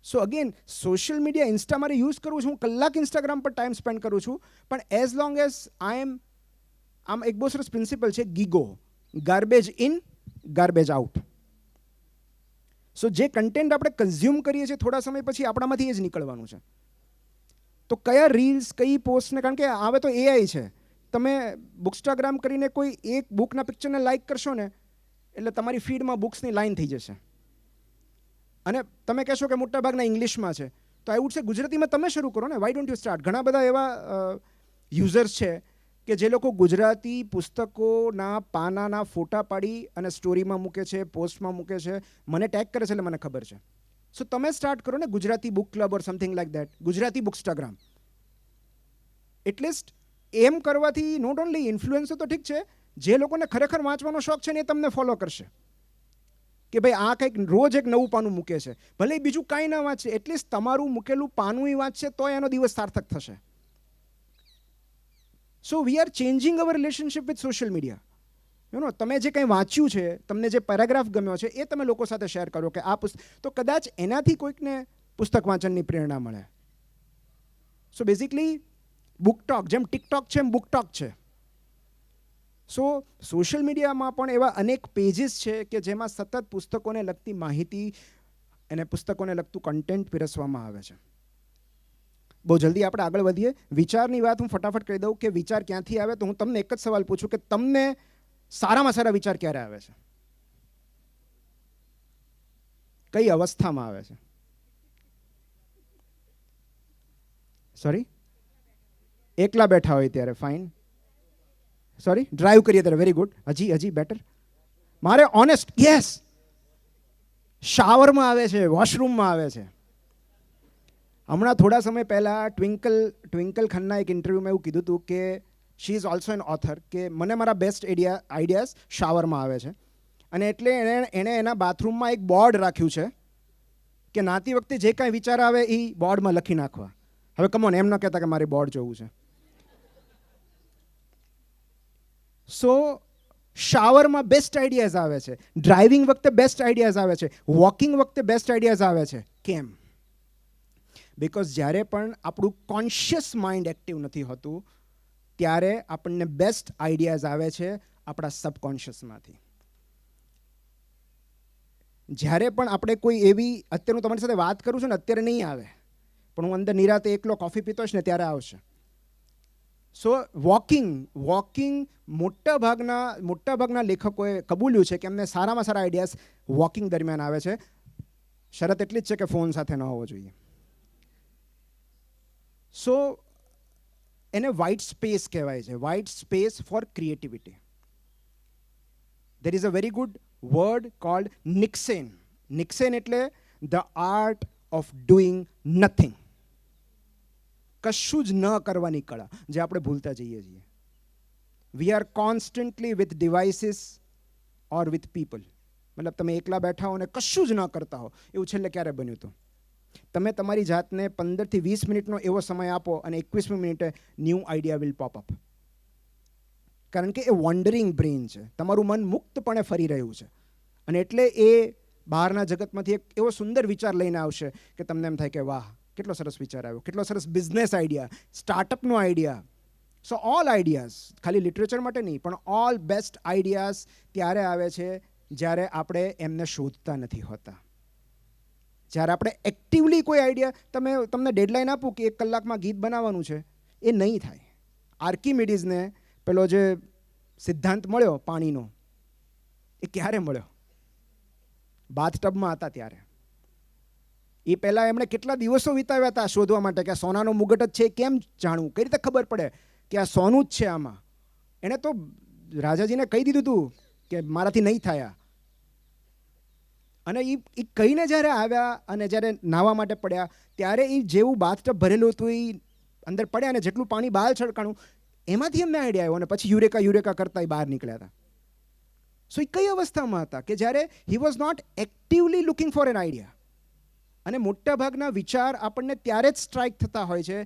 સો અગેન સોશિયલ મીડિયા, ઇન્સ્ટા મારે યુઝ કરવું છે, હું કલાક ઇન્સ્ટાગ્રામ પર ટાઈમ સ્પેન્ડ કરું છું, પણ એઝ લોંગ એઝ આમ એક બહુ સરસ પ્રિન્સિપલ છે Gigo, garbage in garbage out. સો જે કન્ટેન્ટ આપણે કન્ઝ્યુમ કરીએ છીએ થોડા સમય પછી આપણામાંથી એ જ નીકળવાનું છે. તો કયા રીલ્સ, કઈ પોસ્ટને, કારણ કે હવે તો એઆઈ છે, તમે બુકસ્ટાગ્રામ કરીને કોઈ એક બુકના પિક્ચરને લાઇક કરશો ને એટલે તમારી ફીડમાં બુક્સની લાઈન થઈ જશે. અને તમે કહેશો કે મોટાભાગના ઇંગ્લિશમાં છે, તો આઈ વુડ સે ગુજરાતીમાં તમે શરૂ કરો ને. Why don't you start? ઘણા બધા એવા યુઝર્સ છે કે જે લોકો ગુજરાતી પુસ્તકોના પાનાના ફોટા પાડી અને સ્ટોરીમાં મૂકે છે, પોસ્ટમાં મૂકે છે, મને ટેગ કરે છે એટલે મને ખબર છે. સો તમે સ્ટાર્ટ કરો ને Gujarati book club or something like that, Gujarati bookstagram. At least એમ કરવાથી નોટ ઓનલી ઇન્ફ્લુએન્સર તો ઠીક છે, જે લોકોને ખરેખર વાંચવાનો શોખ છે ને એ તમને ફોલો કરશે કે ભાઈ આ કંઈક રોજ એક નવું પાનું મૂકે છે, ભલે બીજું કાંઈ ના વાંચે, એટલીસ્ટ તમારું મૂકેલું પાનું વાંચશે તો એનો દિવસ સાર્થક થશે. So we are changing our relationship with social media. તમે જે કંઈ વાંચ્યું છે, તમને જે પેરાગ્રાફ ગમ્યો છે, એ તમે લોકો સાથે શેર કરો કે આ પુસ્તક, તો કદાચ એનાથી કોઈકને પુસ્તક વાંચનની પ્રેરણા મળે. સો બેઝિકલી બુક ટોક, જેમ ટિકટોક છે એમ બુક ટોક છે. સો સોશિયલ મીડિયામાં પણ એવા અનેક પેજીસ છે કે જેમાં સતત પુસ્તકોને લગતી માહિતી અને પુસ્તકોને લગતું કન્ટેન્ટ પીરસવામાં આવે છે. બહુ જલ્દી આપણે આગળ વધીએ. વિચારની વાત હું ફટાફટ કહી દઉં કે વિચાર ક્યાંથી આવે, તો હું તમને એક જ સવાલ પૂછું કે તમને સારામાં સારા વિચાર ક્યારે આવે છે? કઈ અવસ્થામાં આવે છે? સોરી, એકલા બેઠા હોય ત્યારે, ફાઇન. સોરી, ડ્રાઈવ કરીએ ત્યારે, વેરી ગુડ, હજી બેટર. મારે ઓનેસ્ટ, યસ, શાવરમાં આવે છે, વોશરૂમમાં આવે છે. હમણાં થોડા સમય પહેલાં ટ્વિંકલ ખન્ના એક ઇન્ટરવ્યૂમાં એવું કીધું હતું કે she is also an author, કે મને મારા બેસ્ટ આઈડિયાઝ શાવરમાં આવે છે. અને એટલે એણે એના બાથરૂમમાં એક બોર્ડ રાખ્યું છે કે નાતી વખતે જે કાંઈ વિચાર આવે એ બોર્ડમાં લખી નાખવા. હવે કમોન, એમ ન કહેતા કે મારે બોર્ડ જોવું છે. સો શાવરમાં બેસ્ટ આઈડિયાઝ આવે છે, ડ્રાઇવિંગ વખતે બેસ્ટ આઈડિયાઝ આવે છે, વોકિંગ વખતે બેસ્ટ આઈડિયાઝ આવે છે. કેમ? બિકોઝ જ્યારે પણ આપણું કોન્શિયસ માઇન્ડ એક્ટિવ નથી હોતું ત્યારે આપણને બેસ્ટ આઈડિયાઝ આવે છે આપણા સબકોન્શિયસમાંથી. જ્યારે પણ આપણે કોઈ એવી, અત્યારે હું તમારી સાથે વાત કરું છું ને, અત્યારે નહીં આવે, પણ હું અંદર નિરાતે એકલો કોફી પીતો છું ને ત્યારે આવશે. સો વોકિંગ મોટાભાગના લેખકોએ કબૂલ્યું છે કે એમને સારામાં સારા આઈડિયાઝ વોકિંગ દરમિયાન આવે છે. શરત એટલી જ છે કે ફોન સાથે ન હોવો જોઈએ. સો એને વ્હાઇટ સ્પેસ કહેવાય છે, white space for creativity. There is a very good word called niksen. Niksen એટલે the art of doing nothing. કશું જ ન કરવાની કળા, જે આપણે ભૂલતા જઈએ છીએ. We are constantly with devices or with people. મતલબ તમે એકલા બેઠા હો ને કશું જ ન કરતા હો, એવું છેલ્લે ક્યારે બન્યું હતું? તમે તમારી જાતને 15 થી 20 મિનિટનો એવો સમય આપો અને 21મી મિનિટે new idea will pop up. કારણ કે એ વોન્ડરિંગ બ્રેઇન છે, તમારું મન મુક્તપણે ફરી રહ્યું છે, અને એટલે એ બહારના જગતમાંથી એક એવો સુંદર વિચાર લઈને આવશે કે તમને એમ થાય કે વાહ, કેટલો સરસ વિચાર આવ્યો, કેટલો સરસ બિઝનેસ આઈડિયા, સ્ટાર્ટઅપનો આઈડિયા. સો ઓલ આઈડિયાઝ, ખાલી લિટરેચર માટે નહીં, પણ ઓલ બેસ્ટ આઈડિયાઝ ત્યારે આવે છે જ્યારે આપણે એમને શોધતા નથી હોતા. જ્યારે આપણે એક્ટિવલી કોઈ આઈડિયા, તમને ડેડલાઇન આપું કે 1 કલાકમાં ગીત બનાવવાનું છે, એ નહીં થાય. આર્કિમિડીઝને પેલો જે સિદ્ધાંત મળ્યો પાણીનો, એ ક્યારે મળ્યો? બાથટબમાં હતા ત્યારે. એ પહેલાં એમણે કેટલા દિવસો વિતાવ્યા હતા શોધવા માટે કે આ સોનાનો મુગટ જ છે, કેમ જાણવું, કઈ રીતે ખબર પડે કે આ સોનું જ છે આમાં. એણે તો રાજાજીને કહી દીધું હતું કે મારાથી નહીં થયા. અને એ કહીને જ્યારે આવ્યા અને જ્યારે નાહવા માટે પડ્યા ત્યારે એ જેવું બાથટબ ભરેલું હતું એ અંદર પડ્યા અને જેટલું પાણી બહાર છલકાણું એમાંથી એમને આઈડિયા આવ્યો, અને પછી યુરેકા કરતા એ બહાર નીકળ્યા હતા. સો એ કઈ અવસ્થામાં હતા કે જ્યારે he was not actively looking for an idea. અને મોટાભાગના વિચાર આપણને ત્યારે જ સ્ટ્રાઇક થતા હોય છે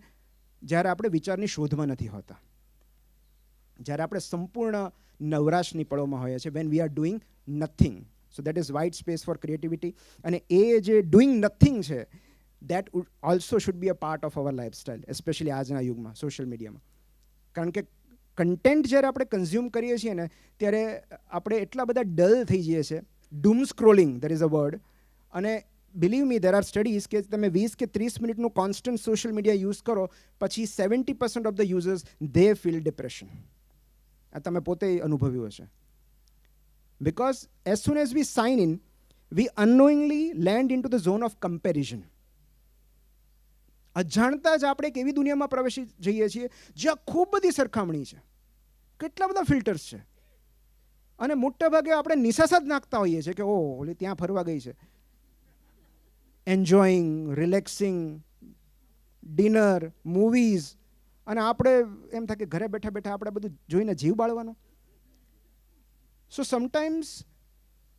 જ્યારે આપણે વિચારની શોધમાં નથી હોતા, જ્યારે આપણે સંપૂર્ણ નવરાશની પળોમાં હોઈએ છીએ, when we are doing nothing. So that is wide space for creativity. અને એ જે ડુઈંગ નથિંગ છે, that also should be a part of our lifestyle, especially આજના યુગમાં સોશિયલ મીડિયામાં. કારણ કે કન્ટેન્ટ જ્યારે આપણે કન્ઝ્યુમ કરીએ છીએ ને ત્યારે આપણે એટલા બધા ડલ થઈ જઈએ છીએ. Doom scrolling, there is a word. અને believe me, there are studies કે તમે 20 કે 30 મિનિટનું કોન્સ્ટન્ટ સોશિયલ મીડિયા યુઝ કરો પછી 70% of the users they feel depression. આ તમે પોતે અનુભવ્યું હશે. Because as soon as we sign in, we unknowingly land into the zone of comparison. અજાણતા જ આપણે એક એવી દુનિયામાં પ્રવેશી જઈએ છીએ જ્યાં ખૂબ બધી સરખામણી છે, કેટલા બધા ફિલ્ટર્સ છે, અને મોટા ભાગે આપણે નિશાસા જ નાખતા હોઈએ છીએ કે ઓ ઓલી ત્યાં ફરવા ગઈ છે, એન્જોઈંગ, રિલેક્સિંગ, ડિનર, મૂવીઝ, અને આપણે એમ થાય કે ઘરે બેઠા બેઠા આપણે બધું જોઈને જીવ બાળવાનો. So sometimes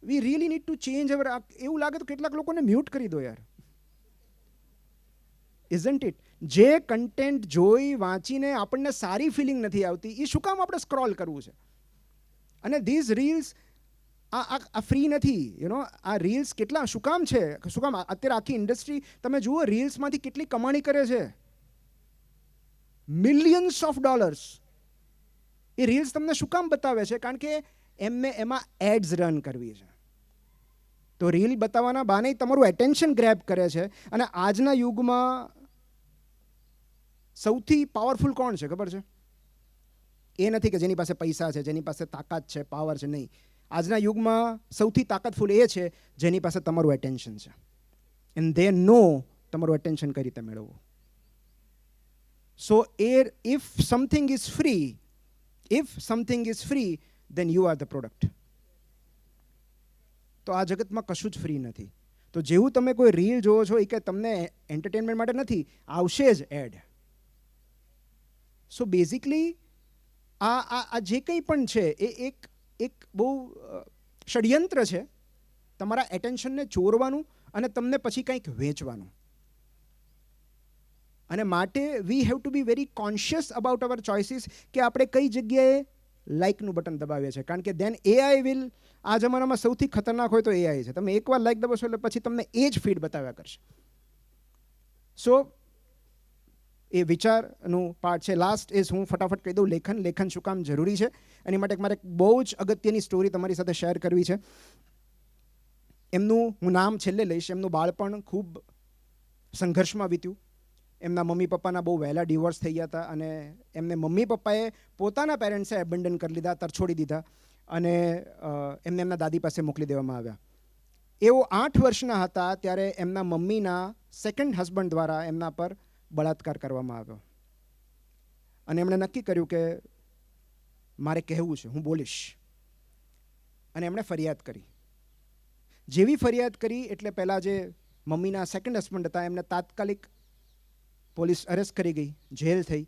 we really need to change our. એવું લાગે તો કેટલાક લોકોને મ્યુટ કરી દો યાર. Isn't it? જે કન્ટેન્ટ જોઈ વાંચીને આપણને સારી ફિલિંગ નથી આવતી, એ શું કામ આપણે સ્ક્રોલ કરવું છે? અને ધીઝ રીલ્સ આ ફ્રી નથી, આ રીલ્સ કેટલા શું કામ છે? શું કામ અત્યારે આખી ઇન્ડસ્ટ્રી તમે જુઓ રીલ્સમાંથી કેટલી કમાણી કરે છે, millions of dollars. A reels તમને શું કામ બતાવે છે? કારણ કે એમને એમાં એડ્સ રન કરવી છે. તો રીલ બતાવવાના બહાને તમારું એટેન્શન ગ્રેબ કરે છે. અને આજના યુગમાં સૌથી પાવરફુલ કોણ છે ખબર છે? એ નથી કે જેની પાસે પૈસા છે, જેની પાસે તાકાત છે, પાવર છે, નહીં. આજના યુગમાં સૌથી તાકાતફુલ એ છે જેની પાસે તમારું એટેન્શન છે. એન્ડ દે નો તમારું એટેન્શન કઈ રીતે મેળવવું. સો if something is free, then you are the product. તો આ જગતમાં કશું જ ફ્રી નથી. તો જેવું તમે કોઈ રીલ જોવો છો એ કે તમને એન્ટરટેનમેન્ટ માટે નથી, આવશે જ એડ. સો બેઝિકલી આ જે કંઈ પણ છે એ એક બહુ ષડયંત્ર છે તમારા એટેન્શનને ચોરવાનું અને તમને પછી કંઈક વેચવાનું. અને માટે we have to be very conscious about hour choices કે આપણે કઈ જગ્યાએ લાઇકનું બટન દબાવીએ છીએ. કારણ કે દેન એઆઈ વિલ, આ જમાનામાં સૌથી ખતરનાક હોય તો એઆઈ છે. તમે એકવાર લાઇક દબાવશો એટલે પછી તમને એ જ ફીડ બતાવ્યા કરશે. સો એ વિચારનું પાર્ટ છે. લાસ્ટ ઇઝ, હું ફટાફટ કહી દઉં, લેખન શું કામ જરૂરી છે એની માટે મારે એક બહુ જ અગત્યની સ્ટોરી તમારી સાથે શેર કરવી છે. એમનું હું નામ છેલ્લે લઈશ. એમનું બાળપણ ખૂબ સંઘર્ષમાં વીત્યું. એમના મમ્મી પપ્પાના બહુ વહેલા ડિવોર્સ થઈ ગયા હતા અને એમને મમ્મી પપ્પાએ પોતાના પેરેન્ટ્સે એબન્ડન કરી લીધા, તરછોડી દીધા, અને એમને એમના દાદી પાસે મોકલી દેવામાં આવ્યા. એઓ 8 વર્ષના હતા ત્યારે એમના મમ્મીના સેકન્ડ હસબન્ડ દ્વારા એમના પર બળાત્કાર કરવામાં આવ્યો. અને એમણે નક્કી કર્યું કે મારે કહેવું છે, હું બોલીશ. અને એમણે ફરિયાદ કરી. જેવી ફરિયાદ કરી એટલે પહેલાં જે મમ્મીના સેકન્ડ હસબન્ડ હતા એમને તાત્કાલિક પોલીસ અરેસ્ટ કરી ગઈ, જેલ થઈ.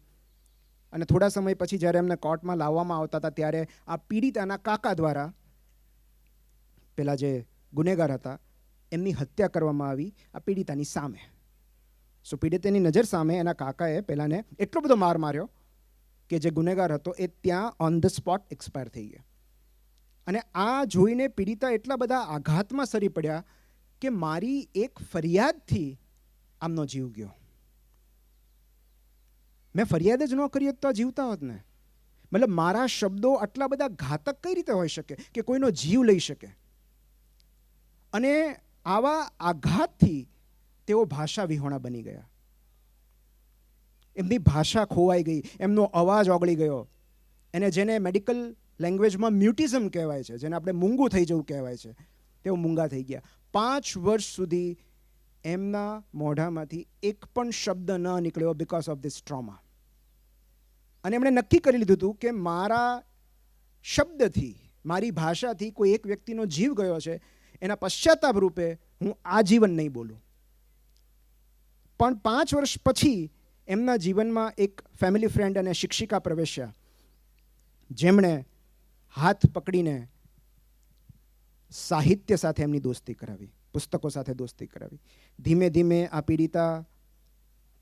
અને થોડા સમય પછી જ્યારે એમને કોર્ટમાં લાવવામાં આવતા હતા ત્યારે આ પીડિતાના કાકા દ્વારા પેલા જે ગુનેગાર હતા એમની હત્યા કરવામાં આવી આ પીડિતાની સામે. સો પીડિતાની નજર સામે એના કાકાએ પહેલાંને એટલો બધો માર માર્યો કે જે ગુનેગાર હતો એ ત્યાં ઓન ધ સ્પોટ એક્સપાયર થઈ ગયા. અને આ જોઈને પીડિતા એટલા બધા આઘાતમાં સરી પડ્યા કે મારી એક ફરિયાદથી આમનો જીવ ગયો. મેં ફરિયાદ જ ન કરી હોત તો આ જીવતા હોત ને. મતલબ મારા શબ્દો આટલા બધા ઘાતક કઈ રીતે હોઈ શકે કે કોઈનો જીવ લઈ શકે. અને આવા આઘાતથી તેઓ ભાષા વિહોણા બની ગયા. એમની ભાષા ખોવાઈ ગઈ, એમનો અવાજ ઓગળી ગયો. એને જેને મેડિકલ લેંગ્વેજમાં મ્યુટિઝમ કહેવાય છે, જેને આપણે મૂંગું થઈ જવું કહેવાય છે, તેઓ મૂંગા થઈ ગયા. 5 વર્ષ સુધી એમના મોઢામાંથી એક પણ શબ્દ ન નીકળ્યો બિકોઝ ઓફ ધીસ ટ્રોમા. અને એમણે નક્કી કરી લીધું હતું કે મારા શબ્દથી, મારી ભાષાથી કોઈ એક વ્યક્તિનો જીવ ગયો છે, એના પશ્ચાતાપ રૂપે હું આજીવન નહીં બોલું. પણ 5 વર્ષ પછી એમના જીવનમાં એક ફેમિલી ફ્રેન્ડ અને શિક્ષિકા પ્રવેશ્યા, જેમણે હાથ પકડીને સાહિત્ય સાથે એમની દોસ્તી કરાવી, પુસ્તકો સાથે દોસ્તી કરાવી. ધીમે ધીમે આ પીડિતા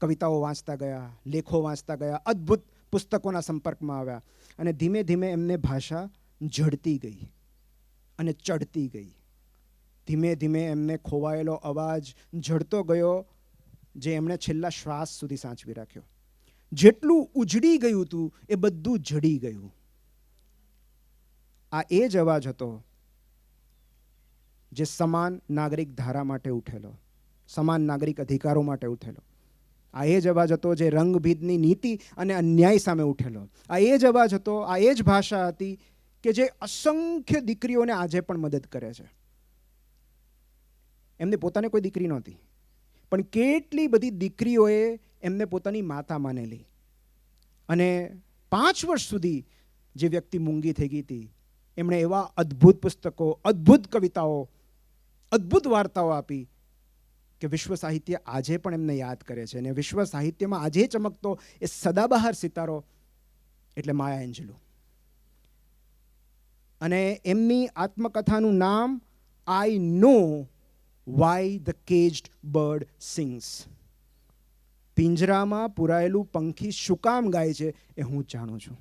કવિતાઓ વાંચતા ગયા, લેખો વાંચતા ગયા, અદ્ભુત પુસ્તકોના સંપર્કમાં આવ્યા. અને ધીમે ધીમે એમને ભાષા ઝડતી ગઈ અને ચડતી ગઈ. ધીમે ધીમે એમને ખોવાયેલો અવાજ ઝડતો ગયો, જે એમણે છેલ્લા શ્વાસ સુધી સાચવી રાખ્યો. જેટલું ઉજળી ગયું હતું એ બધું જડી ગયું. આ એ જ અવાજ હતો જે સમાન નાગરિક ધારા માટે ઉઠેલો, સમાન નાગરિક અધિકારો માટે ઉઠેલો. આ એ જ અવાજ હતો જે રંગભેદની નીતિ અને અન્યાય સામે ઉઠેલો. આ એ જ અવાજ હતો, આ એ જ ભાષા હતી કે જે અસંખ્ય દીકરીઓને આજે પણ મદદ કરે છે. એમને પોતાને કોઈ દીકરી નહોતી, પણ કેટલી બધી દીકરીઓએ એમને પોતાની માતા માનેલી. અને 5 વર્ષ સુધી જે વ્યક્તિ મૂંગી થઈ ગઈ હતી, એમણે એવા અદ્ભુત પુસ્તકો, અદ્ભુત કવિતાઓ, અદ્ભુત વાર્તાઓ આપી કે વિશ્વ સાહિત્ય આજે પણ એમને યાદ કરે છે. અને વિશ્વ સાહિત્યમાં આજે ચમકતો એ સદાબહાર સિતારો એટલે માયા એન્જેલો. અને એમની આત્મકથાનું નામ આઈ નો વાય ધ કેજ્ડ બર્ડ સિંગ્સ. પિંજરામાં પુરાયેલું પંખી શું કામ ગાય છે એ હું જાણું છું.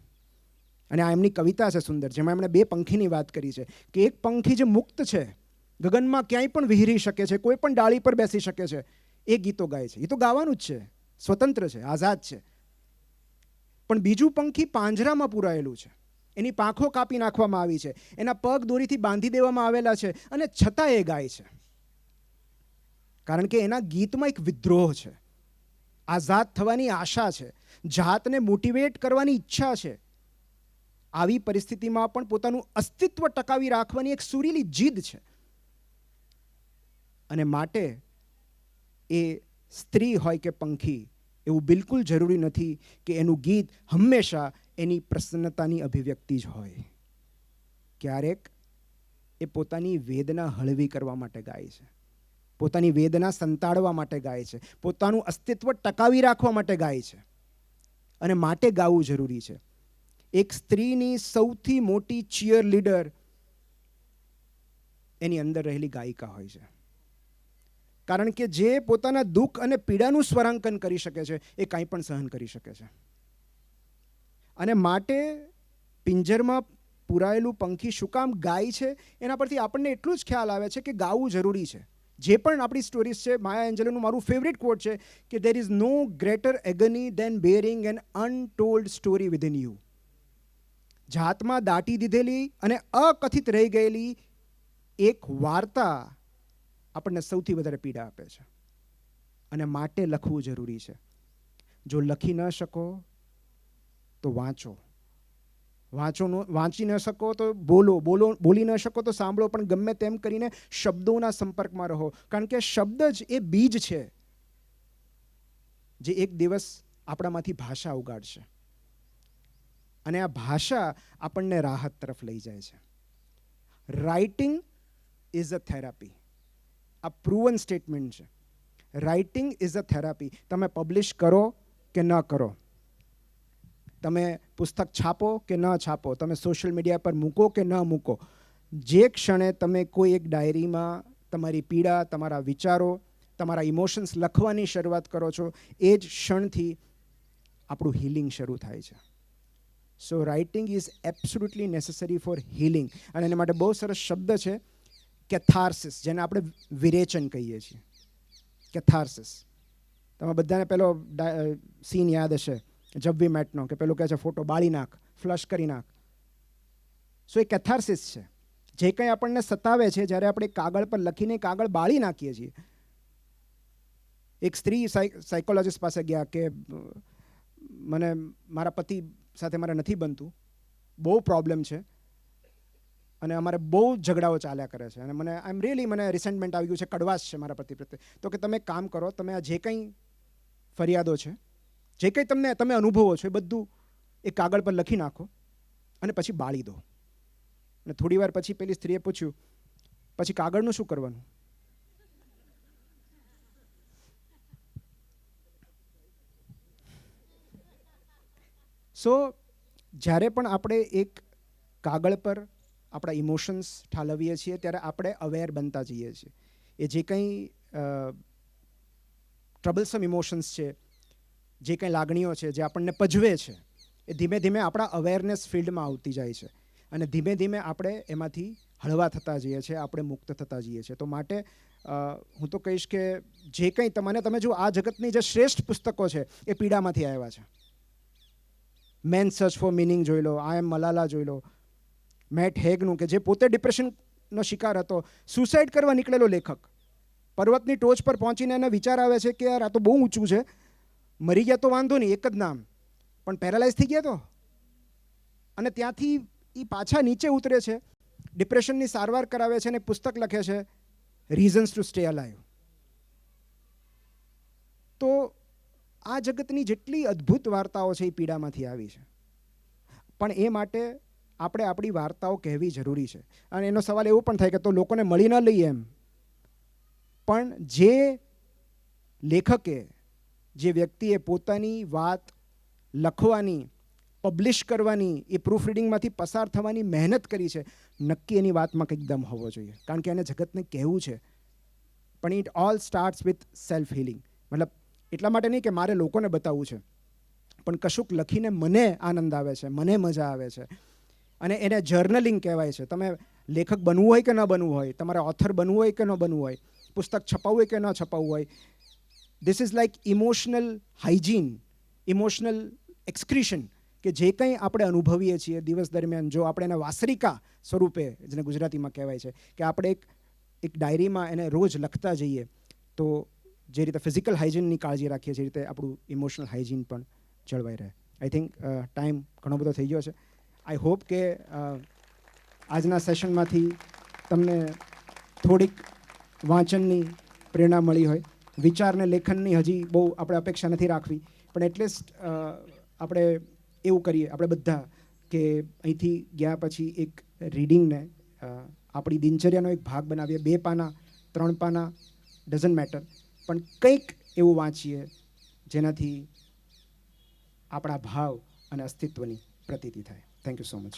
અને આ એમની કવિતા છે સુંદર, જેમાં એમણે 2 પંખીની વાત કરી છે કે એક પંખી જે મુક્ત છે, ગગનમાં ક્યાંય પણ વિહરી શકે છે, કોઈ પણ ડાળી પર બેસી શકે છે, એ ગીતો ગાય છે. એ તો ગાવાનું જ છે, સ્વતંત્ર છે, આઝાદ છે. પણ બીજું પંખી પાંજરામાં પુરાયેલું છે, એની પાંખો કાપી નાખવામાં આવી છે, એના પગ દોરીથી બાંધી દેવામાં આવેલા છે, અને છતાં એ ગાય છે. કારણ કે એના ગીતમાં એક વિદ્રોહ છે, આઝાદ થવાની આશા છે, જાતને મોટિવેટ કરવાની ઈચ્છા છે. આવી પરિસ્થિતિમાં પણ પોતાનું અસ્તિત્વ ટકાવી રાખવાની એક સુરીલી જીદ છે. અને માટે એ સ્ત્રી હોય કે પંખી, એવું બિલકુલ જરૂરી નથી કે એનું ગીત હંમેશા એની પ્રસન્નતાની અભિવ્યક્તિ જ હોય. ક્યારેક એ પોતાની વેદના હળવી કરવા માટે ગાય છે, પોતાની વેદના સંતાડવા માટે ગાય છે, પોતાનું અસ્તિત્વ ટકાવી રાખવા માટે ગાય છે. અને માટે ગાવું જરૂરી છે. એક સ્ત્રીની સૌથી મોટી ચીયર લીડર એની અંદર રહેલી ગાયિકા હોય છે. કારણ કે જે પોતાના દુઃખ અને પીડાનું સ્વરાંકન કરી શકે છે, એ કાંઈ પણ સહન કરી શકે છે. અને માટે પિંજરમાં પુરાયેલું પંખી શું કામ ગાય છે, એના પરથી આપણને એટલું જ ખ્યાલ આવે છે કે ગાવું જરૂરી છે. જે પણ આપણી સ્ટોરીઝ છે, માયા એન્જેલોનું મારું ફેવરિટ કોટ છે કે there is no greater agony than bearing an untold story within you. જાતમાં દાટી દીધેલી અને અકથિત રહી ગયેલી એક વાર્તા આપણને સૌથી વધારે પીડા આપે છે. અને માટે લખવું જરૂરી છે. જો લખી ન શકો તો વાંચો, વાંચી ન શકો તો બોલી ન શકો તો સાંભળો, પણ ગમે તેમ કરીને શબ્દોના સંપર્કમાં રહો. કારણ કે શબ્દ જ એ બીજ છે જે એક દિવસ આપણામાંથી ભાષા ઉગાડશે. અને આ ભાષા આપણને રાહત તરફ લઈ જાય છે. Writing is a therapy. આ પ્રૂવન સ્ટેટમેન્ટ છે. Writing is a therapy. તમે પબ્લિશ કરો કે ન કરો, તમે પુસ્તક છાપો કે ન છાપો, તમે સોશિયલ મીડિયા પર મૂકો કે ન મૂકો, જે ક્ષણે તમે કોઈ એક ડાયરીમાં તમારી પીડા, તમારા વિચારો, તમારા ઇમોશન્સ લખવાની શરૂઆત કરો છો, એ જ ક્ષણથી આપણું હીલિંગ શરૂ થાય છે. So writing is absolutely necessary for healing. અને એના માટે બહુ સરસ શબ્દ છે કેથાર્સિસ, જેને આપણે વિરેચન કહીએ છીએ. કેથાર્સિસ. તમે બધાને પેલો સીન યાદ હશે જબ વી મેટનો, કે પેલું કહે છે ફોટો બાળી નાખ, ફ્લશ કરી નાખ. સો એ કેથાર્સિસ છે. જે કંઈ આપણને સતાવે છે, જ્યારે આપણે કાગળ પર લખીને કાગળ બાળી નાખીએ છીએ. એક સ્ત્રી સાયકોલોજીસ્ટ પાસે ગયા કે મને મારા પતિ સાથે મારે નથી બનતું, બહુ પ્રોબ્લેમ છે અને અમારે બહુ ઝઘડાઓ ચાલ્યા કરે છે અને મને રિસેન્ટમેન્ટ આવી ગયું છે, કડવાશ છે મારા પતિ પ્રત્યે. તો કે તમે કામ કરો, તમે આ જે કંઈ ફરિયાદો છે, જે કંઈ તમે અનુભવો છો, એ બધું એ કાગળ પર લખી નાખો અને પછી બાળી દો. અને થોડી વાર પછી પેલી સ્ત્રીએ પૂછ્યું, પછી કાગળનું શું કરવાનું? સો જ્યારે પણ આપણે એક કાગળ પર આપણા ઇમોશન્સ ઠાલવીએ છીએ, ત્યારે આપણે અવેર બનતા જઈએ છીએ. એ જે કંઈ ટ્રબલસમ ઇમોશન્સ છે, જે કંઈ લાગણીઓ છે, જે આપણને પજવે છે, એ ધીમે ધીમે આપણા અવેરનેસ ફિલ્ડમાં આવતી જાય છે અને ધીમે ધીમે આપણે એમાંથી હળવા થતા જઈએ છીએ, આપણે મુક્ત થતા જઈએ છીએ. તો માટે હું તો કહીશ કે જે કંઈ તમે જો આ જગતની જે શ્રેષ્ઠ પુસ્તકો છે, એ પીડામાંથી આવ્યા છે. મેન સર્ચ ફોર મિનિંગ જોઈ લો, આઈ એમ મલાલા જોઈ લો, મેટ હેગનું, કે જે પોતે ડિપ્રેશનનો શિકાર હતો, સુસાઇડ કરવા નીકળેલો લેખક, પર્વતની ટોચ પર પહોંચીને એને વિચાર આવે છે કે યાર આ તો બહુ ઊંચું છે, મરી ગયા તો વાંધો નહીં, એક જ નામ, પણ પેરાલાઇઝ થઈ ગયા તો. અને ત્યાંથી એ પાછા નીચે ઉતરે છે, ડિપ્રેશનની સારવાર કરાવે છે અને પુસ્તક લખે છે રીઝન્સ ટુ સ્ટે અલાઇવ. તો આ જગતની જેટલી અદ્ભુત વાર્તાઓ છે, એ પીડામાંથી આવી છે. પણ એ માટે આપણે આપણી વાર્તાઓ કહેવી જરૂરી છે. અને એનો સવાલ એવો પણ થાય કે તો લોકોને મળી ન લઈએ એમ. પણ જે લેખકે, જે વ્યક્તિએ પોતાની વાત લખવાની, પબ્લિશ કરવાની, એ પ્રૂફ રીડિંગમાંથી પસાર થવાની મહેનત કરી છે, નક્કી એની વાતમાં કંઈક દમ હોવો જોઈએ. કારણ કે એને જગતને કહેવું છે. પણ it all starts with self healing. મતલબ એટલા માટે નહીં કે મારે લોકોને બતાવવું છે, પણ કશુંક લખીને મને આનંદ આવે છે, મને મજા આવે છે. અને એને જર્નલિંગ કહેવાય છે. તમે લેખક બનવું હોય કે ન બનવું હોય, તમારે ઓથર બનવું હોય કે ન બનવું હોય, પુસ્તક છપાવવું હોય કે ન છપાવવું હોય, this is like emotional hygiene, emotional excretion, કે જે કંઈ આપણે અનુભવીએ છીએ દિવસ દરમિયાન, જો આપણે એને વાસરિકા સ્વરૂપે, જેને ગુજરાતીમાં કહેવાય છે, કે આપણે એક ડાયરીમાં એને રોજ લખતા જઈએ, તો જે રીતે ફિઝિકલ હાઇજીનની કાળજી રાખીએ છીએ, એ રીતે આપણું ઇમોશનલ હાઇજીન પણ જળવાઈ રહે. આઈ થિંક ટાઈમ ઘણો બધો થઈ ગયો છે. આઈ હોપ કે આજના સેશનમાંથી તમને થોડીક વાંચનની પ્રેરણા મળી હોય. વિચારને લેખનની હજી બહુ આપણે અપેક્ષા નથી રાખવી, પણ એટલીસ્ટ આપણે એવું કરીએ, આપણે બધા, કે અહીંથી ગયા પછી એક રીડિંગને આપણી દિનચર્યાનો એક ભાગ બનાવીએ. 2 પાના, 3 પાના, ડઝન્ટ મેટર, પણ કંઈક એવું વાંચીએ જેનાથી આપણા ભાવ અને અસ્તિત્વની પ્રતીતિ થાય. Thank you so much.